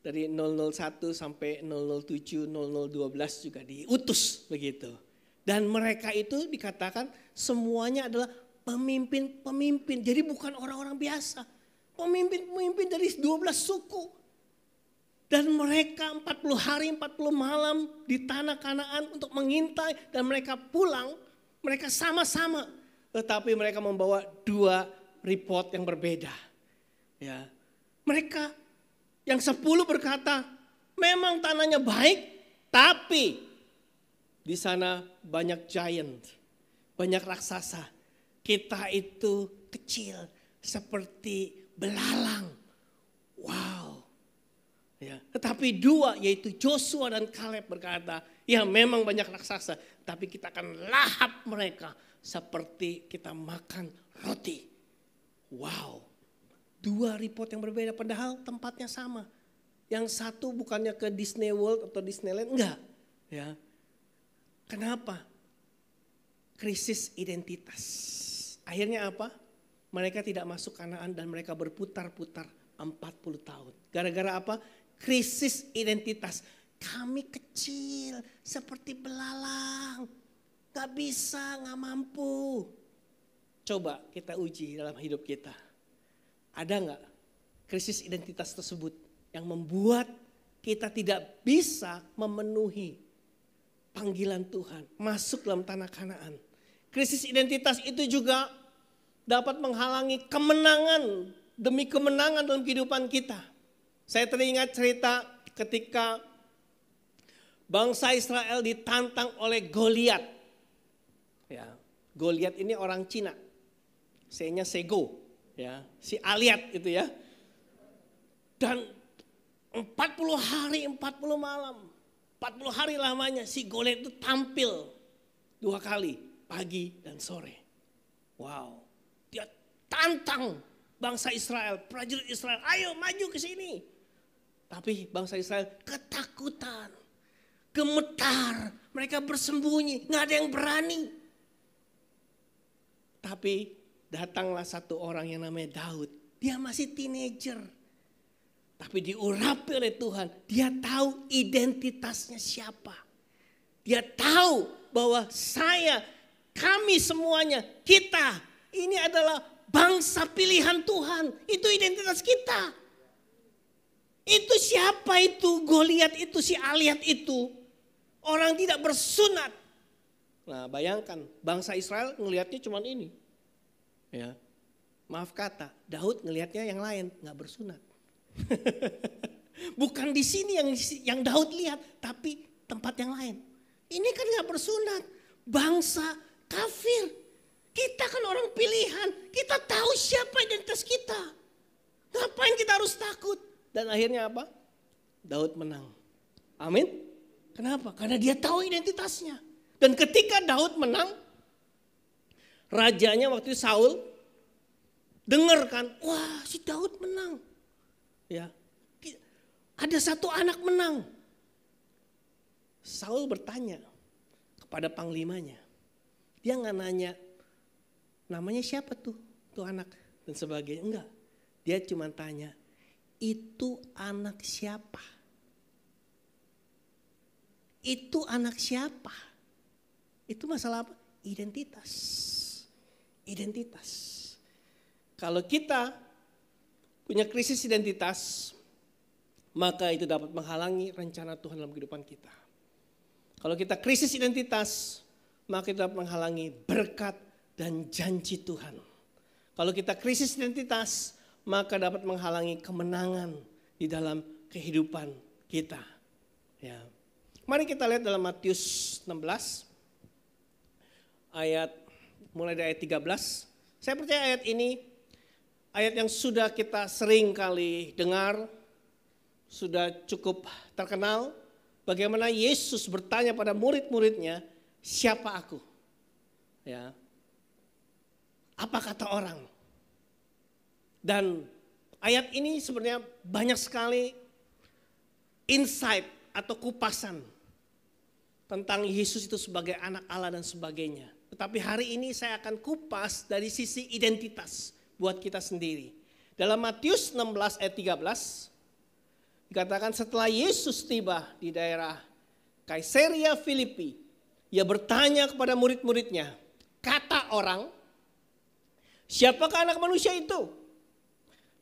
Dari 001 sampai 007, 0012 juga diutus begitu. Dan mereka itu dikatakan semuanya adalah pemimpin-pemimpin. Jadi bukan orang-orang biasa. Pemimpin-pemimpin dari 12 suku. Dan mereka 40 hari 40 malam di tanah Kanaan untuk mengintai dan mereka pulang, mereka sama-sama. Tetapi mereka membawa 2 report yang berbeda. Ya. Mereka yang 10 berkata, memang tanahnya baik, tapi di sana banyak giant, banyak raksasa. Kita itu kecil seperti belalang. Wow. Ya, tetapi 2 yaitu Joshua dan Kaleb berkata, ya memang banyak raksasa, tapi kita akan lahap mereka seperti kita makan roti. Wow, 2 report yang berbeda padahal tempatnya sama. Yang satu bukannya ke Disney World atau Disneyland, enggak. Ya, kenapa? Krisis identitas. Akhirnya apa? Mereka tidak masuk Kanaan dan mereka berputar-putar 40 tahun. Gara-gara apa? Krisis identitas. Kami kecil seperti belalang. Gak bisa, gak mampu. Coba kita uji dalam hidup kita. Ada gak krisis identitas tersebut yang membuat kita tidak bisa memenuhi panggilan Tuhan, masuk dalam tanah Kanaan. Krisis identitas itu juga dapat menghalangi kemenangan demi kemenangan dalam kehidupan kita. Saya teringat cerita ketika bangsa Israel ditantang oleh Goliat. Ya, Goliat ini orang Cina, C-nya Sego, ya, si Aliat itu ya. Dan 40 hari 40 malam, 40 hari lamanya si Goliat itu tampil 2 kali, pagi dan sore. Wow, dia tantang bangsa Israel, prajurit Israel, ayo maju ke sini. Tapi bangsa Israel ketakutan, gemetar, mereka bersembunyi, gak ada yang berani. Tapi datanglah satu orang yang namanya Daud, dia masih teenager. Tapi diurapi oleh Tuhan, dia tahu identitasnya siapa. Dia tahu bahwa kami semuanya, kita, ini adalah bangsa pilihan Tuhan. Itu identitas kita. Itu siapa itu? Goliat itu, si Aliat itu. Orang tidak bersunat. Nah bayangkan, bangsa Israel ngelihatnya cuma ini. Ya, maaf kata, Daud ngelihatnya yang lain, gak bersunat. Bukan di sini yang Daud lihat, tapi tempat yang lain. Ini kan gak bersunat, bangsa kafir. Kita kan orang pilihan, kita tahu siapa identitas kita. Ngapain kita harus takut? Dan akhirnya apa? Daud menang. Amin. Kenapa? Karena dia tahu identitasnya. Dan ketika Daud menang, rajanya waktu itu Saul dengar kan, wah si Daud menang. Ya, ada satu anak menang. Saul bertanya kepada panglimanya. Dia nggak nanya namanya siapa tuh anak dan sebagainya. Enggak. Dia cuma tanya, itu anak siapa? Itu anak siapa? Itu masalah apa? Identitas. Identitas. Kalau kita punya krisis identitas, maka itu dapat menghalangi rencana Tuhan dalam kehidupan kita. Kalau kita krisis identitas, maka itu dapat menghalangi berkat dan janji Tuhan. Kalau kita krisis identitas, maka dapat menghalangi kemenangan di dalam kehidupan kita. Ya. Mari kita lihat dalam Matius 16, mulai dari ayat 13. Saya percaya ayat ini, ayat yang sudah kita sering kali dengar, sudah cukup terkenal. Bagaimana Yesus bertanya pada murid-muridnya, siapa aku? Ya. Apa kata orang? Dan ayat ini sebenarnya banyak sekali insight atau kupasan tentang Yesus itu sebagai anak Allah dan sebagainya. Tetapi hari ini saya akan kupas dari sisi identitas buat kita sendiri. Dalam Matius 16 ayat 13 dikatakan setelah Yesus tiba di daerah Kaisaria Filipi, ia bertanya kepada murid-muridnya, kata orang, siapakah anak manusia itu?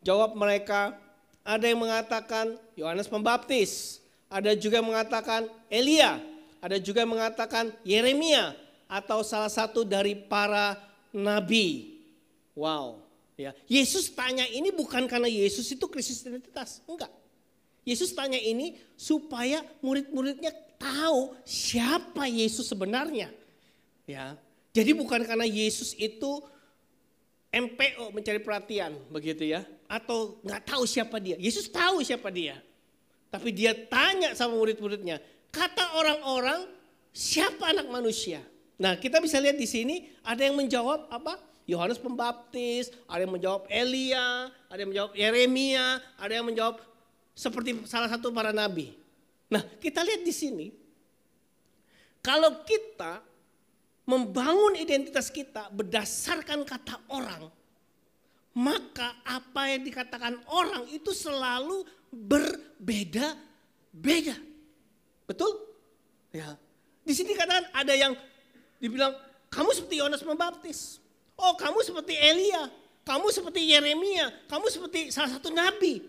Jawab mereka, ada yang mengatakan Yohanes Pembaptis, ada juga yang mengatakan Elia, ada juga yang mengatakan Yeremia atau salah satu dari para nabi. Wow, ya. Yesus tanya ini bukan karena Yesus itu krisis identitas, enggak. Yesus tanya ini supaya murid-muridnya tahu siapa Yesus sebenarnya. Ya. Jadi bukan karena Yesus itu MPO mencari perhatian begitu ya. Atau gak tahu siapa dia. Yesus tahu siapa dia. Tapi dia tanya sama murid-muridnya. Kata orang-orang siapa anak manusia? Nah kita bisa lihat di sini ada yang menjawab apa? Yohanes Pembaptis, ada yang menjawab Elia, ada yang menjawab Yeremia, ada yang menjawab seperti salah satu para nabi. Nah kita lihat di sini. Kalau kita membangun identitas kita berdasarkan kata orang, maka apa yang dikatakan orang itu selalu berbeda-beda. Betul? Ya. Di sini katakan ada yang dibilang kamu seperti Yohanes Pembaptis. Oh, kamu seperti Elia, kamu seperti Yeremia, kamu seperti salah satu nabi.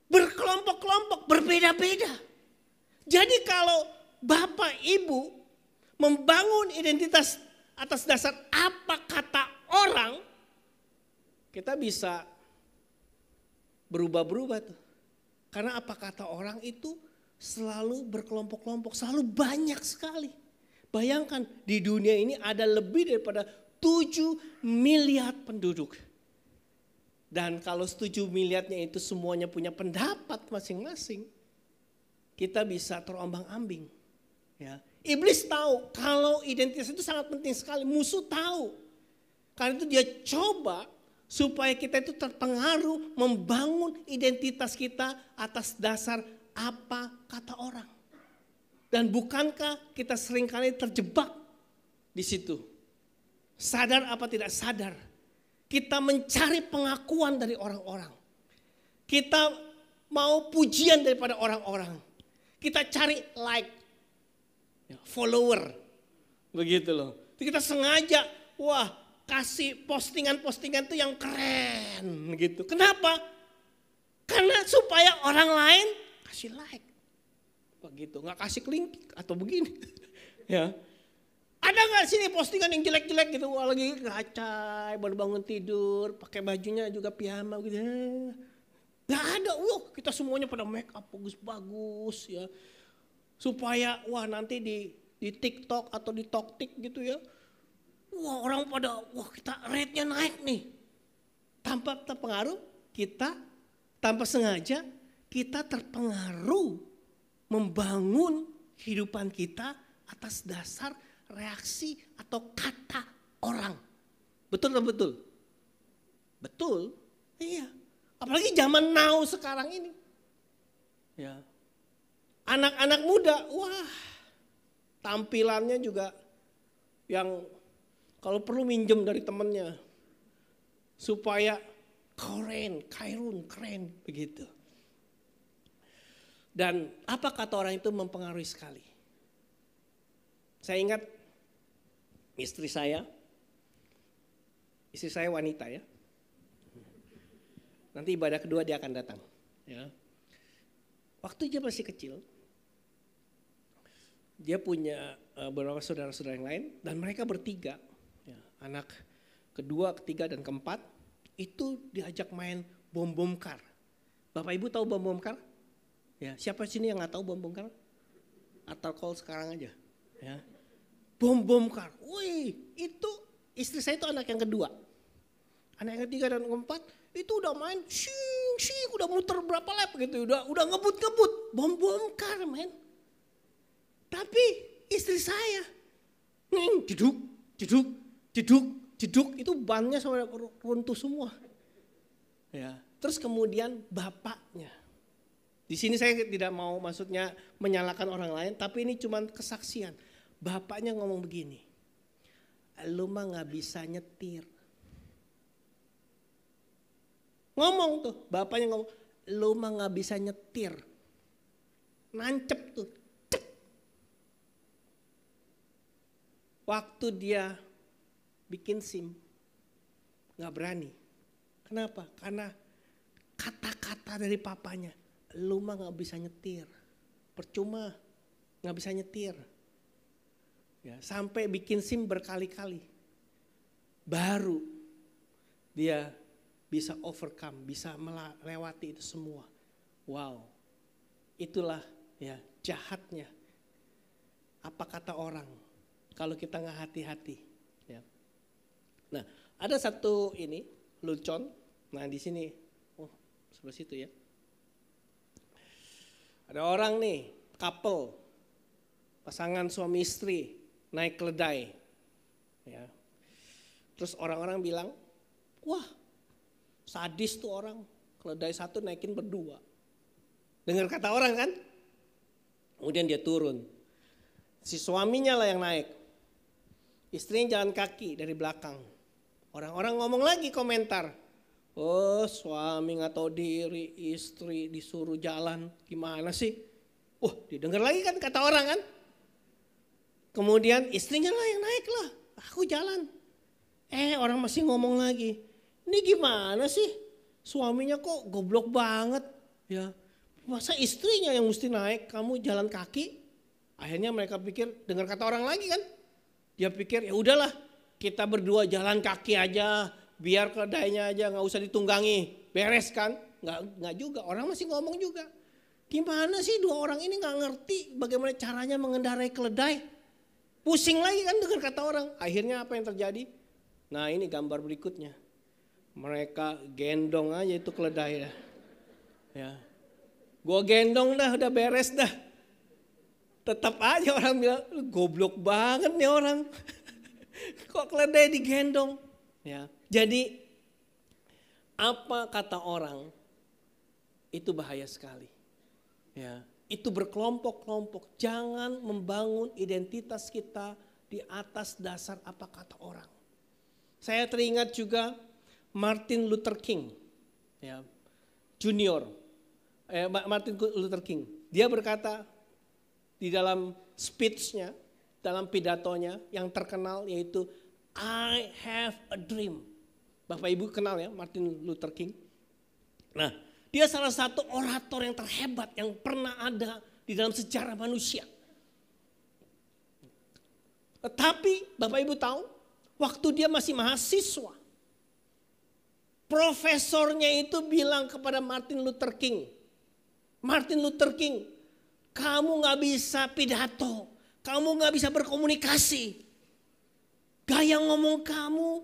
Berkelompok-kelompok, berbeda-beda. Jadi kalau Bapak Ibu membangun identitas atas dasar apa kata orang, kita bisa berubah-berubah tuh. Karena apa kata orang itu selalu berkelompok-kelompok, selalu banyak sekali. Bayangkan di dunia ini ada lebih daripada 7 miliar penduduk. Dan kalau 7 miliarnya itu semuanya punya pendapat masing-masing, kita bisa terombang-ambing. Ya. Iblis tahu kalau identitas itu sangat penting sekali, musuh tahu. Karena itu dia coba supaya kita itu terpengaruh membangun identitas kita atas dasar apa kata orang. Dan bukankah kita seringkali terjebak di situ? Sadar apa tidak sadar? Kita mencari pengakuan dari orang-orang. Kita mau pujian daripada orang-orang. Kita cari like, follower. Begitu loh. Kita sengaja, wah kasih postingan-postingan tuh yang keren gitu. Kenapa? Karena supaya orang lain kasih like. Begitu, nggak kasih link atau begini. Ya. Ada nggak sini postingan yang jelek-jelek gitu, wah lagi ngacai, baru bangun tidur, pakai bajunya juga piyama gitu. Nggak ada, kita semuanya pada make up bagus-bagus ya. Supaya wah nanti di TikTok atau di Toktik gitu ya. Wah orang pada, kita rate-nya naik nih. Tanpa terpengaruh, kita tanpa sengaja kita terpengaruh membangun kehidupan kita atas dasar reaksi atau kata orang. Betul atau betul? Betul, iya. Apalagi zaman now sekarang ini. Ya. Anak-anak muda, wah tampilannya juga yang kalau perlu minjem dari temennya. Supaya keren begitu. Dan apa kata orang itu mempengaruhi sekali. Saya ingat istri saya wanita ya. Nanti ibadah kedua dia akan datang. Ya. Waktu dia masih kecil, dia punya beberapa saudara-saudara yang lain dan mereka bertiga, ya, anak kedua, ketiga dan keempat itu diajak main bom kar. Bapak Ibu tahu bom kar? Ya, siapa sini yang nggak tahu bom kar? Atau call sekarang aja. Ya. Bom kar. Wih, itu istri saya itu anak yang kedua. Anak yang ketiga dan keempat itu udah main shing, udah muter berapa lap gitu, udah ngebut bom kar men. Tapi istri saya jeduk itu bannya sampai runtuh semua. Ya, terus kemudian bapaknya. Di sini saya tidak mau maksudnya menyalahkan orang lain, tapi ini cuma kesaksian. Bapaknya ngomong begini, lu mah gak bisa nyetir. Ngomong tuh, bapaknya ngomong, lu mah gak bisa nyetir. Nancep tuh. Cep. Waktu dia bikin SIM, gak berani. Kenapa? Karena kata-kata dari papanya, lu mah gak bisa nyetir. Percuma, gak bisa nyetir. Ya, sampai bikin SIM berkali-kali. Baru dia bisa overcome, bisa melewati itu semua. Wow, itulah ya jahatnya. Apa kata orang kalau kita nggak hati-hati. Ya. Nah, ada satu ini lucon. Nah di sini, sebelah situ ya. Ada orang nih, couple, pasangan suami istri naik keledai. Ya. Terus orang-orang bilang, wah sadis tuh orang, keledai satu naikin berdua. Dengar kata orang kan? Kemudian dia turun. Si suaminya lah yang naik. Istrinya jalan kaki dari belakang. Orang-orang ngomong lagi komentar. Oh, suami nggak tahu diri, istri disuruh jalan, gimana sih? Didengar lagi kan kata orang kan. Kemudian istrinya lah yang naik lah, aku jalan. Orang masih ngomong lagi, ini gimana sih? Suaminya kok goblok banget, ya. Masa istrinya yang mesti naik, kamu jalan kaki? Akhirnya mereka pikir, dengar kata orang lagi kan. Dia pikir ya udahlah, kita berdua jalan kaki aja, biar keledainya aja nggak usah ditunggangi, beres kan? Nggak juga, orang masih ngomong juga. Gimana sih dua orang ini nggak ngerti bagaimana caranya mengendarai keledai? Pusing lagi kan dengar kata orang. Akhirnya apa yang terjadi? Nah ini gambar berikutnya. Mereka gendong aja itu keledai dah. Ya, gue gendong dah, udah beres dah. Tetap aja orang bilang, goblok banget nih orang. Kok keledai digendong? Ya, jadi apa kata orang itu bahaya sekali. Ya, itu berkelompok-kelompok. Jangan membangun identitas kita di atas dasar apa kata orang. Saya teringat juga Martin Luther King, ya, Junior. Martin Luther King. Dia berkata di dalam speech-nya, dalam pidatonya yang terkenal yaitu I have a dream. Bapak Ibu kenal ya Martin Luther King? Nah, dia salah satu orator yang terhebat yang pernah ada di dalam sejarah manusia. Tetapi Bapak Ibu tahu, waktu dia masih mahasiswa, profesornya itu bilang kepada Martin Luther King, Martin Luther King, kamu gak bisa pidato, kamu gak bisa berkomunikasi. Gaya ngomong kamu,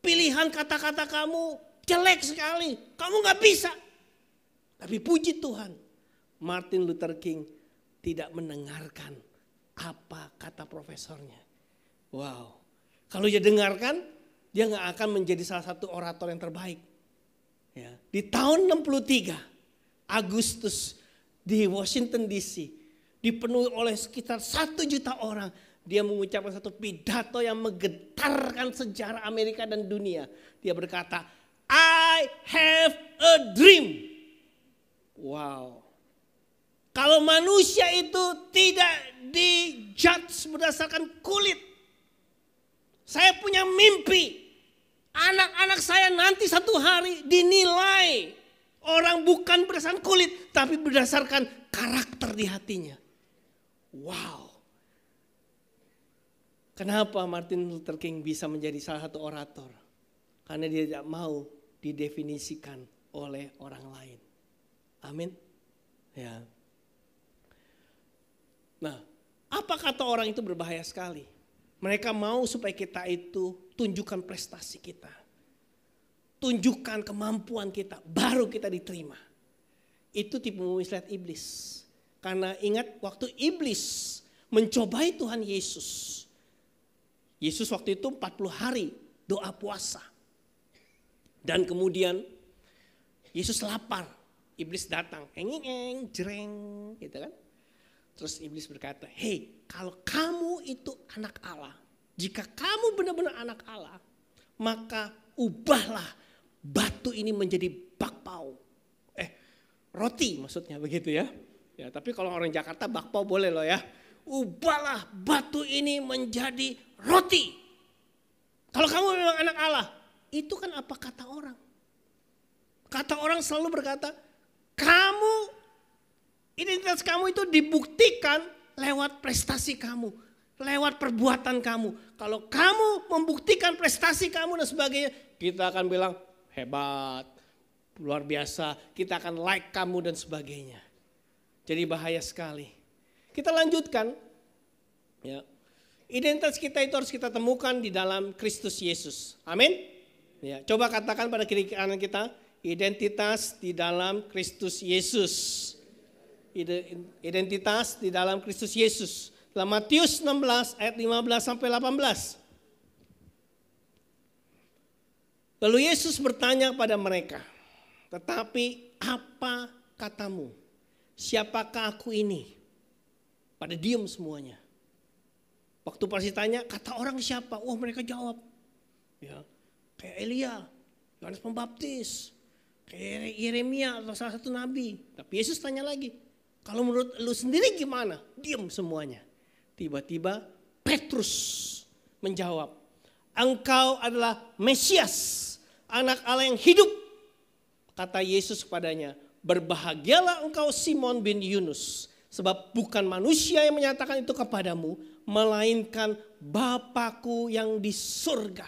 pilihan kata-kata kamu jelek sekali, kamu gak bisa. Tapi puji Tuhan, Martin Luther King tidak mendengarkan apa kata profesornya. Wow, kalau dia dengarkan, dia gak akan menjadi salah satu orator yang terbaik. Ya. Di tahun 63, Agustus di Washington DC, dipenuhi oleh sekitar 1 juta orang. Dia mengucapkan satu pidato yang menggetarkan sejarah Amerika dan dunia. Dia berkata, I have a dream. Wow. Kalau manusia itu tidak dijudge berdasarkan kulit. Saya punya mimpi. Anak-anak saya nanti satu hari dinilai orang bukan berdasarkan kulit, tapi berdasarkan karakter di hatinya. Wow. Kenapa Martin Luther King bisa menjadi salah satu orator? Karena dia tidak mau didefinisikan oleh orang lain. Amin. Ya. Nah, apa kata orang itu berbahaya sekali. Mereka mau supaya kita itu tunjukkan prestasi kita. Tunjukkan kemampuan kita, baru kita diterima. Itu tipu muslihat iblis. Karena ingat waktu iblis mencobai Tuhan Yesus. Yesus waktu itu 40 hari doa puasa. Dan kemudian Yesus lapar. Iblis datang, jreng, gitu kan. Terus iblis berkata, hey, kalau kamu itu anak Allah, jika kamu benar-benar anak Allah, maka ubahlah batu ini menjadi bakpao. Roti maksudnya begitu ya. Ya, tapi kalau orang Jakarta bakpao boleh loh ya. Ubahlah batu ini menjadi roti. Kalau kamu memang anak Allah, itu kan apa kata orang? Kata orang selalu berkata, identitas kamu itu dibuktikan lewat prestasi kamu, lewat perbuatan kamu. Kalau kamu membuktikan prestasi kamu dan sebagainya, kita akan bilang hebat, luar biasa, kita akan like kamu dan sebagainya. Jadi bahaya sekali. Kita lanjutkan. Ya. Identitas kita itu harus kita temukan di dalam Kristus Yesus. Amin. Ya, coba katakan pada kiri kanan kita, identitas di dalam Kristus Yesus. Identitas di dalam Kristus Yesus. Dalam Matius 16 ayat 15 sampai 18. Lalu Yesus bertanya kepada mereka, tetapi apa katamu? Siapakah aku ini? Pada diam semuanya. Waktu pasti tanya, kata orang siapa? Wah, mereka jawab. Ya. kayak Elia, Yohanes Pembaptis, kayak Yeremia atau salah satu nabi. Tapi Yesus tanya lagi, kalau menurut lu sendiri gimana? Diam semuanya. Tiba-tiba Petrus menjawab, engkau adalah Mesias, anak Allah yang hidup. Kata Yesus kepadanya, berbahagialah engkau Simon bin Yunus, sebab bukan manusia yang menyatakan itu kepadamu, melainkan Bapakku yang di surga.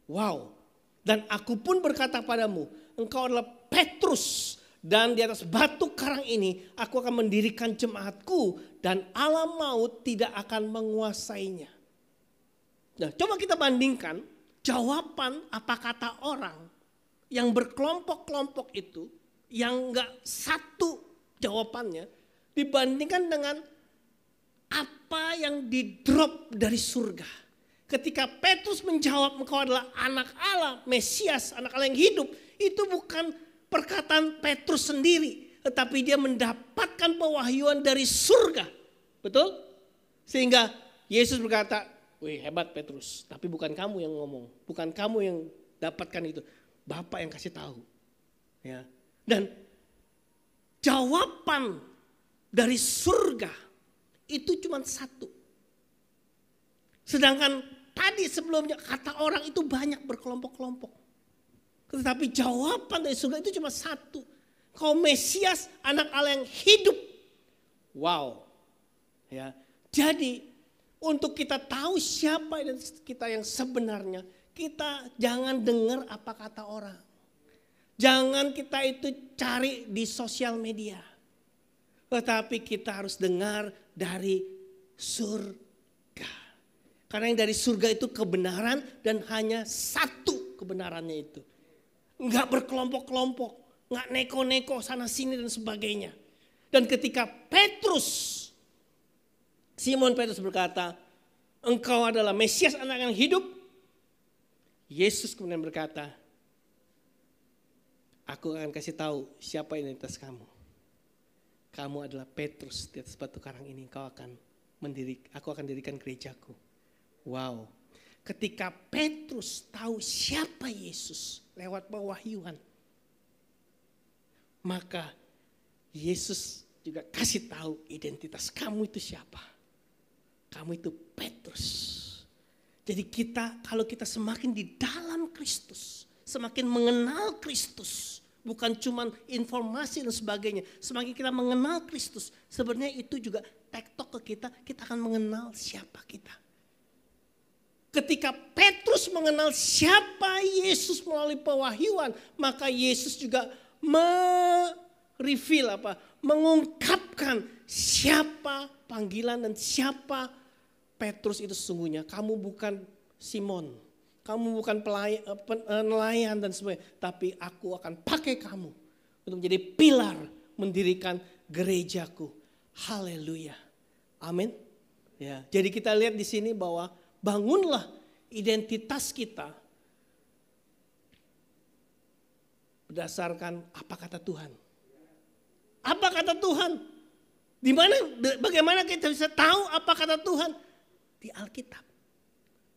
Wow. Dan aku pun berkata padamu, engkau adalah Petrus, dan di atas batu karang ini aku akan mendirikan jemaatku, dan alam maut tidak akan menguasainya. Nah, coba kita bandingkan jawaban apa kata orang yang berkelompok-kelompok itu, yang enggak satu jawabannya, dibandingkan dengan apa yang di-drop dari surga. Ketika Petrus menjawab, engkau adalah anak Allah, Mesias, anak Allah yang hidup, itu bukan perkataan Petrus sendiri, tetapi dia mendapatkan pewahyuan dari surga. Betul? Sehingga Yesus berkata, wih hebat Petrus, tapi bukan kamu yang ngomong, bukan kamu yang dapatkan itu, Bapak yang kasih tahu. Ya. Dan jawaban dari surga itu cuma satu. Sedangkan tadi sebelumnya kata orang itu banyak berkelompok-kelompok. Tetapi jawaban dari surga itu cuma satu. Kau Mesias, anak Allah yang hidup. Wow. Ya. Jadi untuk kita tahu siapa kita yang sebenarnya, kita jangan dengar apa kata orang. Jangan kita itu cari di sosial media. Tetapi kita harus dengar dari surga. Karena yang dari surga itu kebenaran, dan hanya satu kebenarannya itu. Enggak berkelompok-kelompok, enggak neko-neko sana sini dan sebagainya. Dan ketika Simon Petrus berkata, engkau adalah Mesias, anak yang hidup. Yesus kemudian berkata, aku akan kasih tahu siapa identitas kamu. Kamu adalah Petrus, di atas batu karang ini aku akan dirikan gerejaku. Wow. Ketika Petrus tahu siapa Yesus lewat pewahyuan, maka Yesus juga kasih tahu identitas kamu itu siapa. Kamu itu Petrus. Jadi kalau kita semakin di dalam Kristus, semakin mengenal Kristus, bukan cuma informasi dan sebagainya, semakin kita mengenal Kristus, sebenarnya itu juga tektok ke kita akan mengenal siapa kita. Ketika Petrus mengenal siapa Yesus melalui pewahyuan, maka Yesus juga mengungkapkan siapa panggilan dan siapa Petrus itu sesungguhnya. Kamu bukan Simon, kamu bukan nelayan dan sebagainya, tapi aku akan pakai kamu untuk menjadi pilar mendirikan gerejaku. Haleluya. Amin. Ya, jadi kita lihat di sini bahwa bangunlah identitas kita berdasarkan apa kata Tuhan. Apa kata Tuhan? Bagaimana kita bisa tahu apa kata Tuhan? Di Alkitab.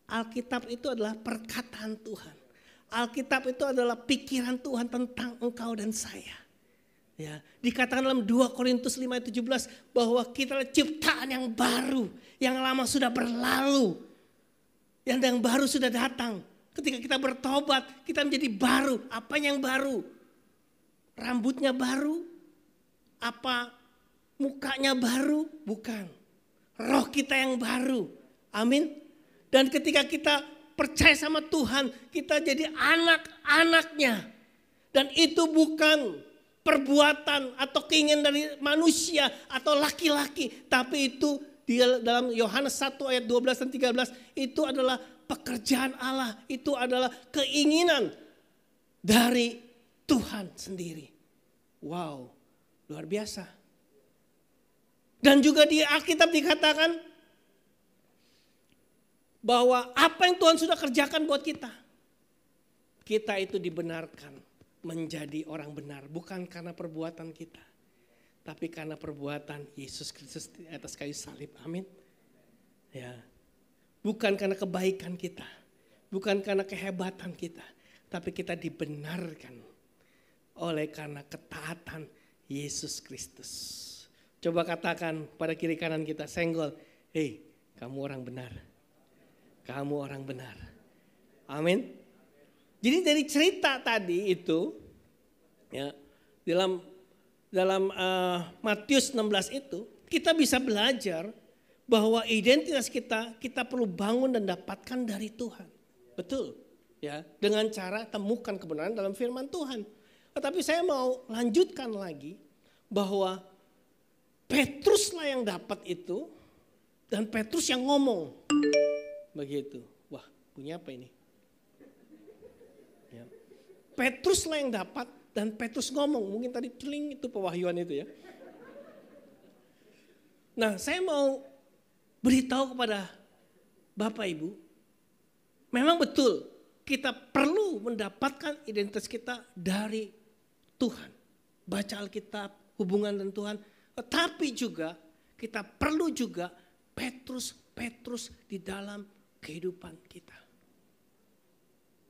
Alkitab itu adalah perkataan Tuhan. Alkitab itu adalah pikiran Tuhan tentang engkau dan saya. Ya, dikatakan dalam 2 Korintus 5:17 bahwa kita adalah ciptaan yang baru, yang lama sudah berlalu. Yang baru sudah datang. Ketika kita bertobat, kita menjadi baru. Apa yang baru? Rambutnya baru? Apa mukanya baru? Bukan. Roh kita yang baru. Amin. Dan ketika kita percaya sama Tuhan, kita jadi anak-anaknya. Dan itu bukan perbuatan atau keinginan dari manusia atau laki-laki. Tapi itu dalam Yohanes 1 ayat 12 dan 13 itu adalah pekerjaan Allah. Itu adalah keinginan dari Tuhan sendiri. Wow, luar biasa. Dan juga di Alkitab dikatakan bahwa apa yang Tuhan sudah kerjakan buat kita. Kita itu dibenarkan menjadi orang benar. Bukan karena perbuatan kita, tapi karena perbuatan Yesus Kristus di atas kayu salib. Amin. Ya. Bukan karena kebaikan kita. bukan karena kehebatan kita, tapi kita dibenarkan oleh karena ketaatan Yesus Kristus. Coba katakan pada kiri kanan kita, senggol, hei kamu orang benar. Kamu orang benar. Amin. Jadi dari cerita tadi itu, ya, dalam Matius 16 itu, kita bisa belajar bahwa identitas kita perlu bangun dan dapatkan dari Tuhan. Betul. Ya, dengan cara temukan kebenaran dalam firman Tuhan. Tetapi saya mau lanjutkan lagi bahwa Petruslah yang dapat itu dan Petrus yang ngomong. Begitu. Wah, punya apa ini? Ya. Petruslah yang dapat dan Petrus ngomong. Mungkin tadi teling itu pewahyuan itu ya. Nah, saya mau beritahu kepada Bapak Ibu, memang betul kita perlu mendapatkan identitas kita dari Tuhan. Baca Alkitab, hubungan dengan Tuhan. Tetapi juga kita perlu juga Petrus di dalam kehidupan kita.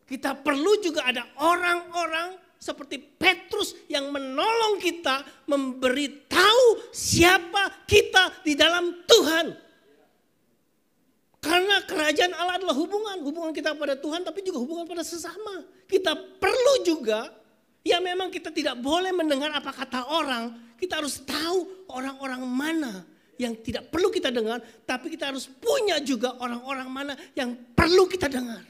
Kita perlu juga ada orang-orang seperti Petrus yang menolong kita memberitahu siapa kita di dalam Tuhan. Karena kerajaan Allah adalah hubungan kita pada Tuhan tapi juga hubungan pada sesama. Kita perlu juga, ya memang kita tidak boleh mendengar apa kata orang. Kita harus tahu orang-orang mana yang tidak perlu kita dengar, tapi kita harus punya juga orang-orang mana yang perlu kita dengar.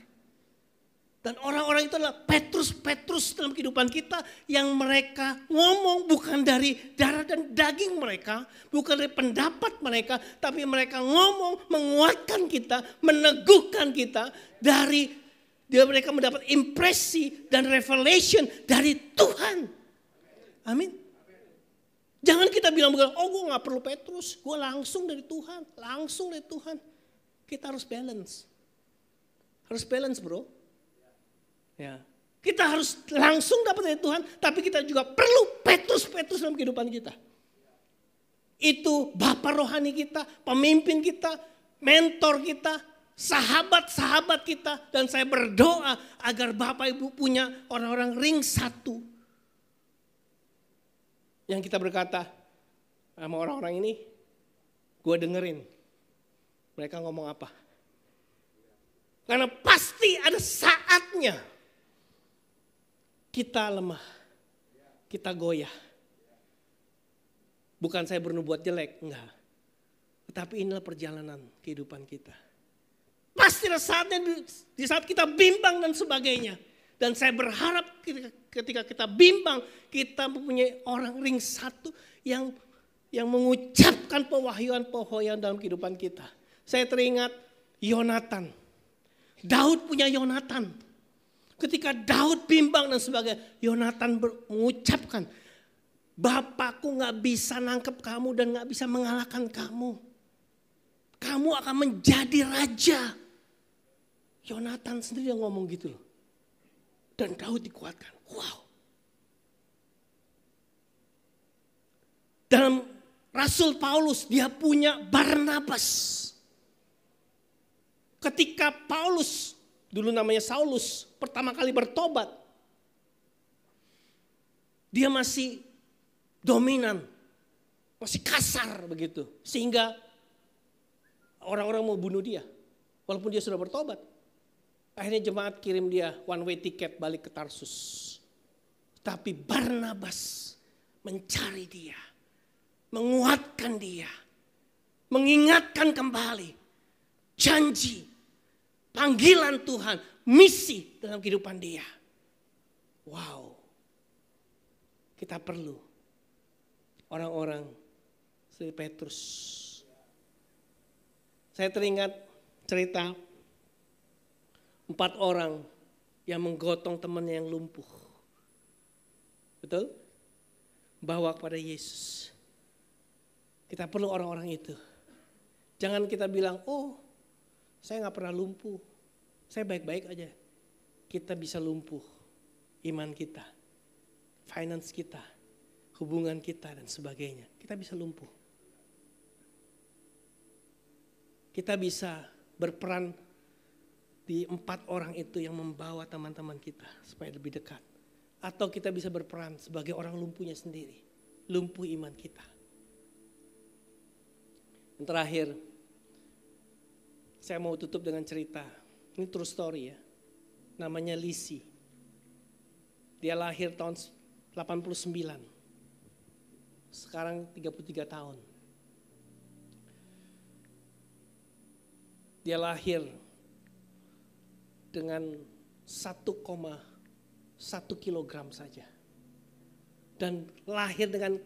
Dan orang-orang itu adalah Petrus dalam kehidupan kita yang mereka ngomong bukan dari darah dan daging mereka, bukan dari pendapat mereka, tapi mereka ngomong menguatkan kita, meneguhkan kita dari mereka mendapat impresi dan revelation dari Tuhan. Amin. Jangan kita bilang, oh gue gak perlu Petrus, gue langsung dari Tuhan. Kita harus balance. Harus balance bro. Ya. Kita harus langsung dapat dari Tuhan, tapi kita juga perlu Petrus dalam kehidupan kita. Itu Bapak rohani kita, pemimpin kita, mentor kita, sahabat-sahabat kita. Dan saya berdoa agar Bapak Ibu punya orang-orang ring satu. Yang kita berkata sama orang-orang ini, gue dengerin mereka ngomong apa. Karena pasti ada saatnya kita lemah, kita goyah. Bukan saya bernubuat jelek, enggak. Tetapi inilah perjalanan kehidupan kita. Pasti ada saatnya di saat kita bimbang dan sebagainya. Dan saya berharap ketika kita bimbang, kita mempunyai orang ring satu yang mengucapkan pewahyuan dalam kehidupan kita. Saya teringat Yonatan. Daud punya Yonatan. Ketika Daud bimbang dan sebagainya, Yonatan mengucapkan, Bapakku gak bisa nangkep kamu dan gak bisa mengalahkan kamu. Kamu akan menjadi raja. Yonatan sendiri yang ngomong gitu loh. Dan Daud dikuatkan. Wow. Dalam Rasul Paulus dia punya Barnabas. Ketika Paulus, dulu namanya Saulus, pertama kali bertobat. Dia masih dominan. Masih kasar begitu. Sehingga orang-orang mau bunuh dia. Walaupun dia sudah bertobat. Akhirnya jemaat kirim dia one way ticket balik ke Tarsus. Tapi Barnabas mencari dia. Menguatkan dia. Mengingatkan kembali. Janji. Panggilan Tuhan. Misi dalam kehidupan dia. Wow. Kita perlu orang-orang seperti Petrus. Saya teringat cerita 4 orang yang menggotong temannya yang lumpuh. Betul? Bawa kepada Yesus. Kita perlu orang-orang itu. Jangan kita bilang, oh saya gak pernah lumpuh. Saya baik-baik aja. Kita bisa lumpuh. Iman kita. Finance kita. Hubungan kita dan sebagainya. Kita bisa lumpuh. Kita bisa berperan di 4 orang itu yang membawa teman-teman kita supaya lebih dekat. Atau kita bisa berperan sebagai orang lumpuhnya sendiri. Lumpuh iman kita. Yang terakhir, saya mau tutup dengan cerita. Ini true story ya. Namanya Lisi. Dia lahir tahun 89. Sekarang 33 tahun. Dia lahir dengan 1,1 kilogram saja. Dan lahir dengan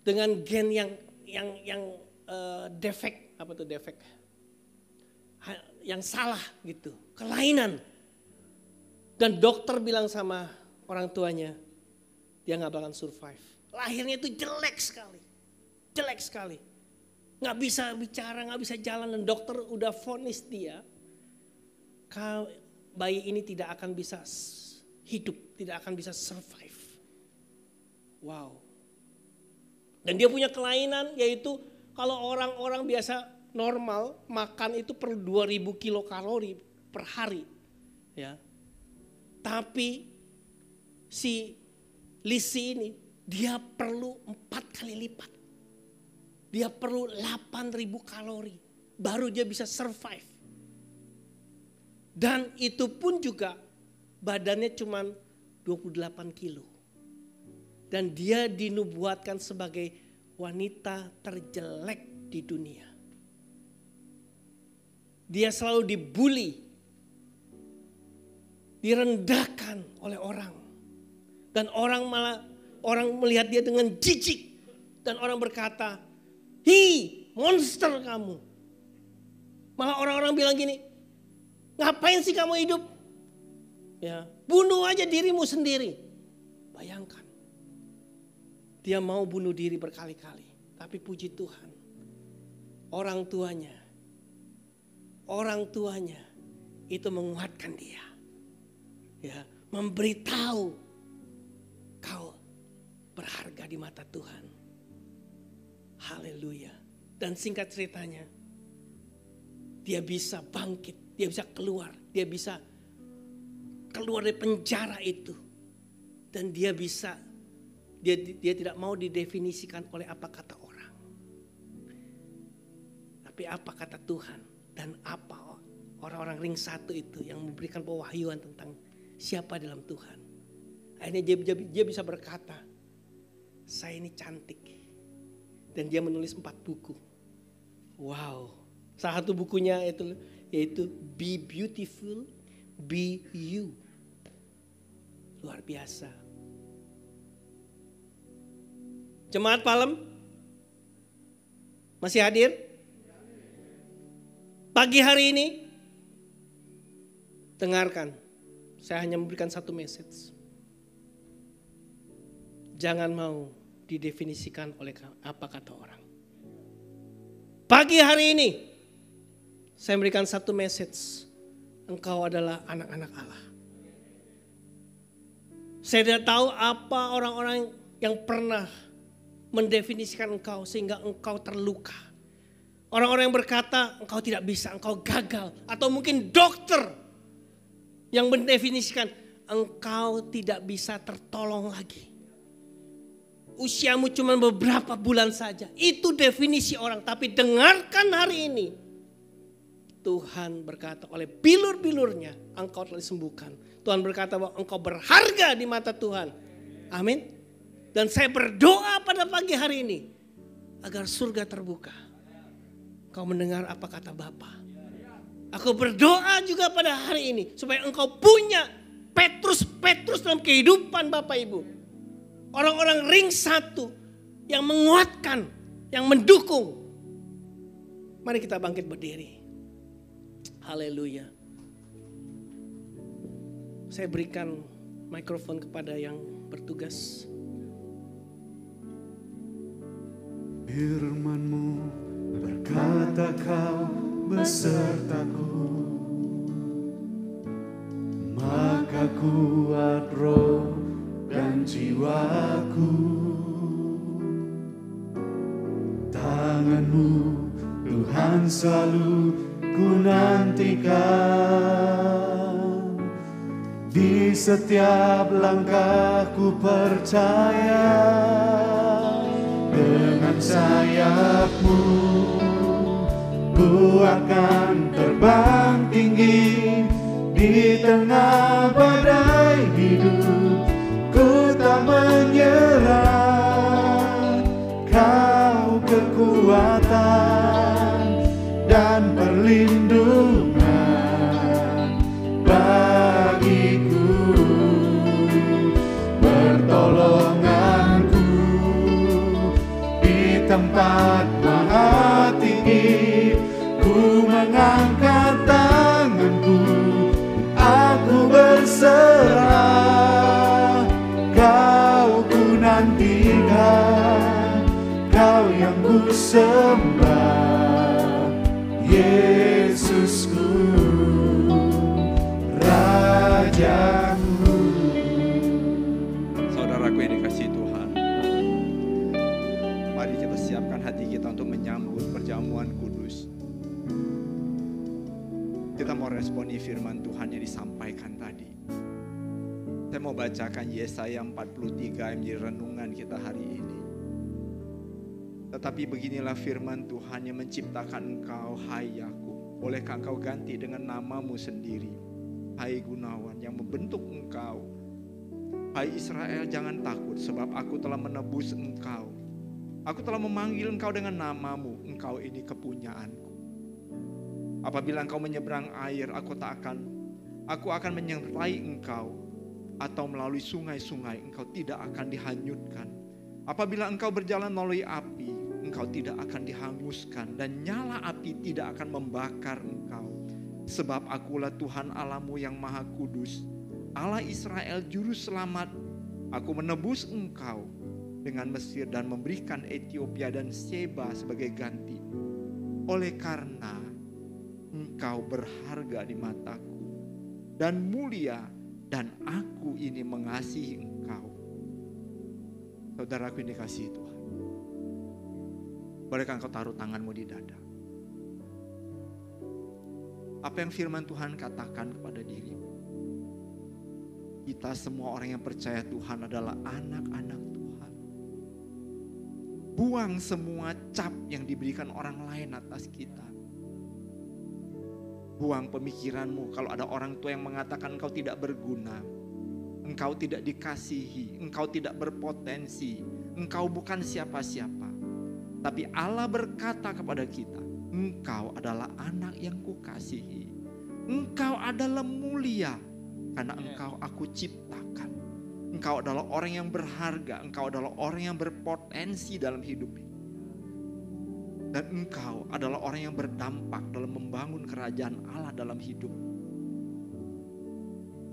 dengan gen yang defek, apa tuh defek? Yang salah gitu, kelainan. Dan dokter bilang sama orang tuanya, dia nggak bakalan survive. Lahirnya itu jelek sekali. Nggak bisa bicara, nggak bisa jalan, dan dokter udah vonis dia, bayi ini tidak akan bisa hidup, tidak akan bisa survive. Wow. Dan dia punya kelainan, yaitu kalau orang-orang biasa normal makan itu perlu 2000 kilokalori per hari, ya. Tapi si Lisi ini dia perlu 4 kali lipat. Dia perlu 8.000 kalori baru dia bisa survive. Dan itu pun juga badannya cuma 28 kilo. Dan dia dinubuatkan sebagai wanita terjelek di dunia. Dia selalu dibully, direndahkan oleh orang. Dan orang melihat dia dengan jijik. Dan orang berkata, "Hi, monster kamu." Malah orang-orang bilang gini, "Ngapain sih kamu hidup? Ya, bunuh aja dirimu sendiri." Bayangkan. Dia mau bunuh diri berkali-kali. Tapi puji Tuhan, orang tuanya itu menguatkan dia. Ya, memberitahu kau berharga di mata Tuhan. Haleluya. Dan singkat ceritanya, dia bisa bangkit, dia bisa keluar dari penjara itu. Dan dia tidak mau didefinisikan oleh apa kata orang. Tapi apa kata Tuhan, dan apa orang-orang ring 1 itu yang memberikan pewahyuan tentang siapa dalam Tuhan. Akhirnya dia bisa berkata, "Saya ini cantik." Dan dia menulis 4 buku. Wow. Salah satu bukunya yaitu Be Beautiful, Be You. Luar biasa. Jemaat Palem masih hadir? Pagi hari ini dengarkan. Saya hanya memberikan 1 message. Jangan mau didefinisikan oleh apa kata orang. Pagi hari ini saya memberikan 1 message. Engkau adalah anak-anak Allah. Saya tidak tahu apa orang-orang yang pernah mendefinisikan engkau sehingga engkau terluka. Orang-orang yang berkata engkau tidak bisa, engkau gagal. Atau mungkin dokter yang mendefinisikan engkau tidak bisa tertolong lagi. Usiamu cuma beberapa bulan saja. Itu definisi orang. Tapi dengarkan hari ini. Tuhan berkata oleh bilur-bilurnya engkau telah disembuhkan. Tuhan berkata bahwa engkau berharga di mata Tuhan. Amin. Dan saya berdoa pada pagi hari ini. Agar surga terbuka. Kau mendengar apa kata Bapa. Aku berdoa juga pada hari ini. Supaya engkau punya Petrus dalam kehidupan Bapak Ibu. Orang-orang ring 1 yang menguatkan, yang mendukung. Mari kita bangkit berdiri. Haleluya. Saya berikan mikrofon kepada yang bertugas. Firman-Mu berkata kau besertaku, maka kuat roh dan jiwaku. Tangan-Mu Tuhan kan selalu ku nantikan. Di setiap langkahku percaya, dengan sayap-Mu ku akan terbang tinggi. Di tengah badai hidup ku tak menyerah. Kau kekuatan dan perlindungan bagiku, pertolonganku di tempat maha tinggi. Ku mengangkat tanganku, aku berserah. Kau ku nantikan, Kau yang ku sembah, Yesusku, Rajaku. Saudaraku yang dikasihi Tuhan, mari kita siapkan hati kita untuk menyambut perjamuan kudus. Kita mau responi firman Tuhan yang disampaikan tadi. Saya mau bacakan Yesaya 43 yang menjadi renungan kita hari ini. Tetapi beginilah firman Tuhan yang menciptakan engkau, hai Yakub. Bolehkah engkau ganti dengan namamu sendiri? Hai Gunawan yang membentuk engkau. Hai Israel, jangan takut sebab aku telah menebus engkau. Aku telah memanggil engkau dengan namamu, engkau ini kepunyaanku. Apabila engkau menyeberang air, aku akan menyertai engkau. Atau melalui sungai-sungai, engkau tidak akan dihanyutkan. Apabila engkau berjalan melalui api, engkau tidak akan dihanguskan. Dan nyala api tidak akan membakar engkau. Sebab akulah Tuhan Allahmu yang maha kudus, Allah Israel juru selamat. Aku menebus engkau dengan Mesir dan memberikan Ethiopia dan Seba sebagai ganti. Oleh karena engkau berharga di mataku dan mulia, dan aku ini mengasihi engkau. Saudaraku yang dikasihi Tuhan, bolehkah engkau taruh tanganmu di dada? Apa yang firman Tuhan katakan kepada dirimu? Kita semua orang yang percaya Tuhan adalah anak-anak Tuhan. Buang semua cap yang diberikan orang lain atas kita. Buang pemikiranmu kalau ada orang tua yang mengatakan engkau tidak berguna, engkau tidak dikasihi, engkau tidak berpotensi, engkau bukan siapa-siapa. Tapi Allah berkata kepada kita, engkau adalah anak yang kukasihi. Engkau adalah mulia karena engkau aku ciptakan. Engkau adalah orang yang berharga, engkau adalah orang yang berpotensi dalam hidup ini. Dan engkau adalah orang yang berdampak dalam membangun kerajaan Allah dalam hidup.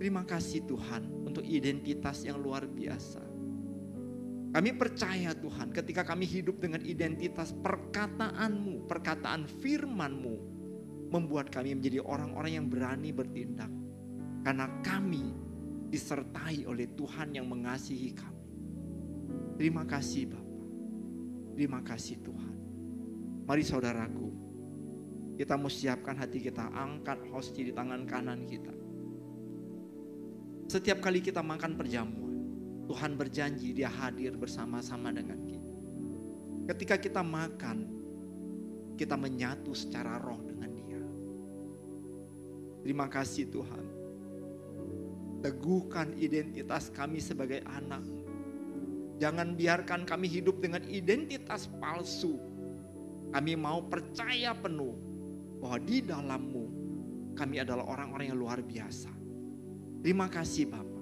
Terima kasih Tuhan untuk identitas yang luar biasa. Kami percaya Tuhan ketika kami hidup dengan identitas perkataanmu, perkataan firman-Mu, membuat kami menjadi orang-orang yang berani bertindak. Karena kami disertai oleh Tuhan yang mengasihi kami. Terima kasih Bapa. Terima kasih Tuhan. Mari saudaraku, kita mau siapkan hati kita, angkat hostia di tangan kanan kita. Setiap kali kita makan perjamuan, Tuhan berjanji Dia hadir bersama-sama dengan kita. Ketika kita makan, kita menyatu secara roh dengan Dia. Terima kasih Tuhan. Teguhkan identitas kami sebagai anak. Jangan biarkan kami hidup dengan identitas palsu. Kami mau percaya penuh bahwa di dalam-Mu kami adalah orang-orang yang luar biasa. Terima kasih Bapa.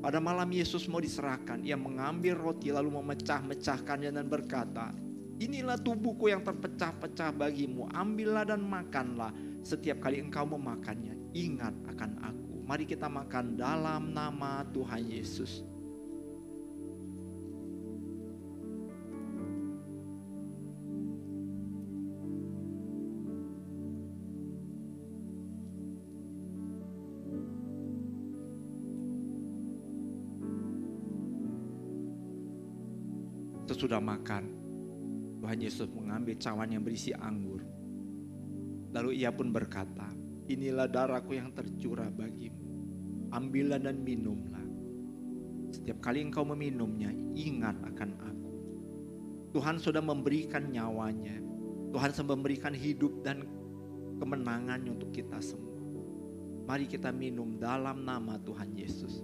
Pada malam Yesus mau diserahkan, Ia mengambil roti lalu memecah-mecahkannya dan berkata, inilah tubuhku yang terpecah-pecah bagimu, ambillah dan makanlah. Setiap kali engkau memakannya, ingat akan aku. Mari kita makan dalam nama Tuhan Yesus. Sesudah makan, Tuhan Yesus mengambil cawan yang berisi anggur. Lalu ia pun berkata, inilah darahku yang tercurah bagimu. Ambillah dan minumlah. Setiap kali engkau meminumnya, ingat akan aku. Tuhan sudah memberikan nyawanya. Tuhan sudah memberikan hidup dan kemenangannya untuk kita semua. Mari kita minum dalam nama Tuhan Yesus.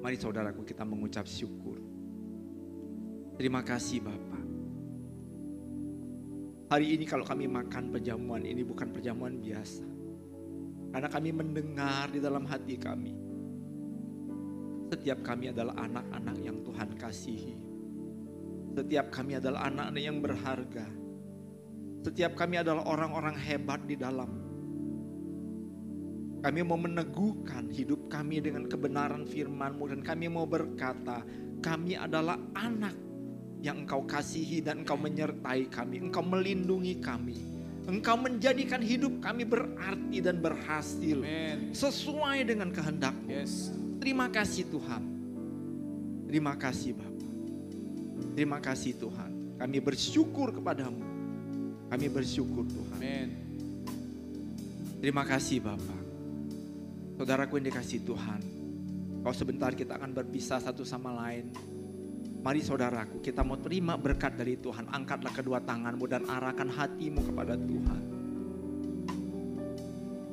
Mari saudaraku kita mengucap syukur. Terima kasih Bapa. Hari ini kalau kami makan perjamuan ini bukan perjamuan biasa. Karena kami mendengar di dalam hati kami. Setiap kami adalah anak-anak yang Tuhan kasihi. Setiap kami adalah anak-anak yang berharga. Setiap kami adalah orang-orang hebat di dalam. Kami mau meneguhkan hidup kami dengan kebenaran firman-Mu. Dan kami mau berkata, kami adalah anak yang Engkau kasihi dan Engkau menyertai kami. Engkau melindungi kami. Engkau menjadikan hidup kami berarti dan berhasil. Amen. Sesuai dengan kehendak-Mu. Yes. Terima kasih Tuhan. Terima kasih Bapa. Terima kasih Tuhan. Kami bersyukur kepadamu. Kami bersyukur Tuhan. Amen. Terima kasih Bapa. Saudaraku yang dikasihi Tuhan, kalau sebentar kita akan berpisah satu sama lain. Mari saudaraku, kita mau terima berkat dari Tuhan. Angkatlah kedua tanganmu dan arahkan hatimu kepada Tuhan.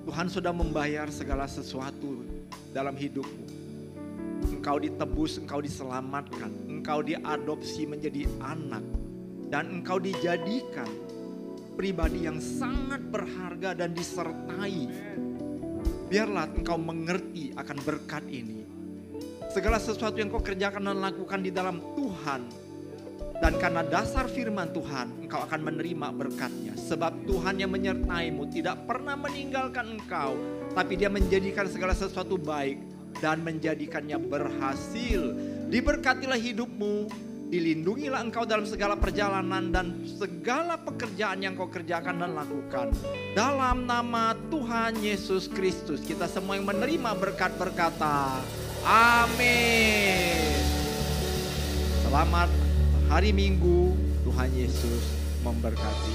Tuhan sudah membayar segala sesuatu dalam hidupmu. Engkau ditebus, engkau diselamatkan, engkau diadopsi menjadi anak. Dan engkau dijadikan pribadi yang sangat berharga dan disertai. Biarlah engkau mengerti akan berkat ini. Segala sesuatu yang kau kerjakan dan lakukan di dalam Tuhan. Dan karena dasar firman Tuhan, engkau akan menerima berkatnya. Sebab Tuhan yang menyertaimu tidak pernah meninggalkan engkau. Tapi Dia menjadikan segala sesuatu baik dan menjadikannya berhasil. Diberkatilah hidupmu. Dilindungilah engkau dalam segala perjalanan dan segala pekerjaan yang kau kerjakan dan lakukan. Dalam nama Tuhan Yesus Kristus, kita semua yang menerima berkat berkata, amin. Selamat hari Minggu, Tuhan Yesus memberkati.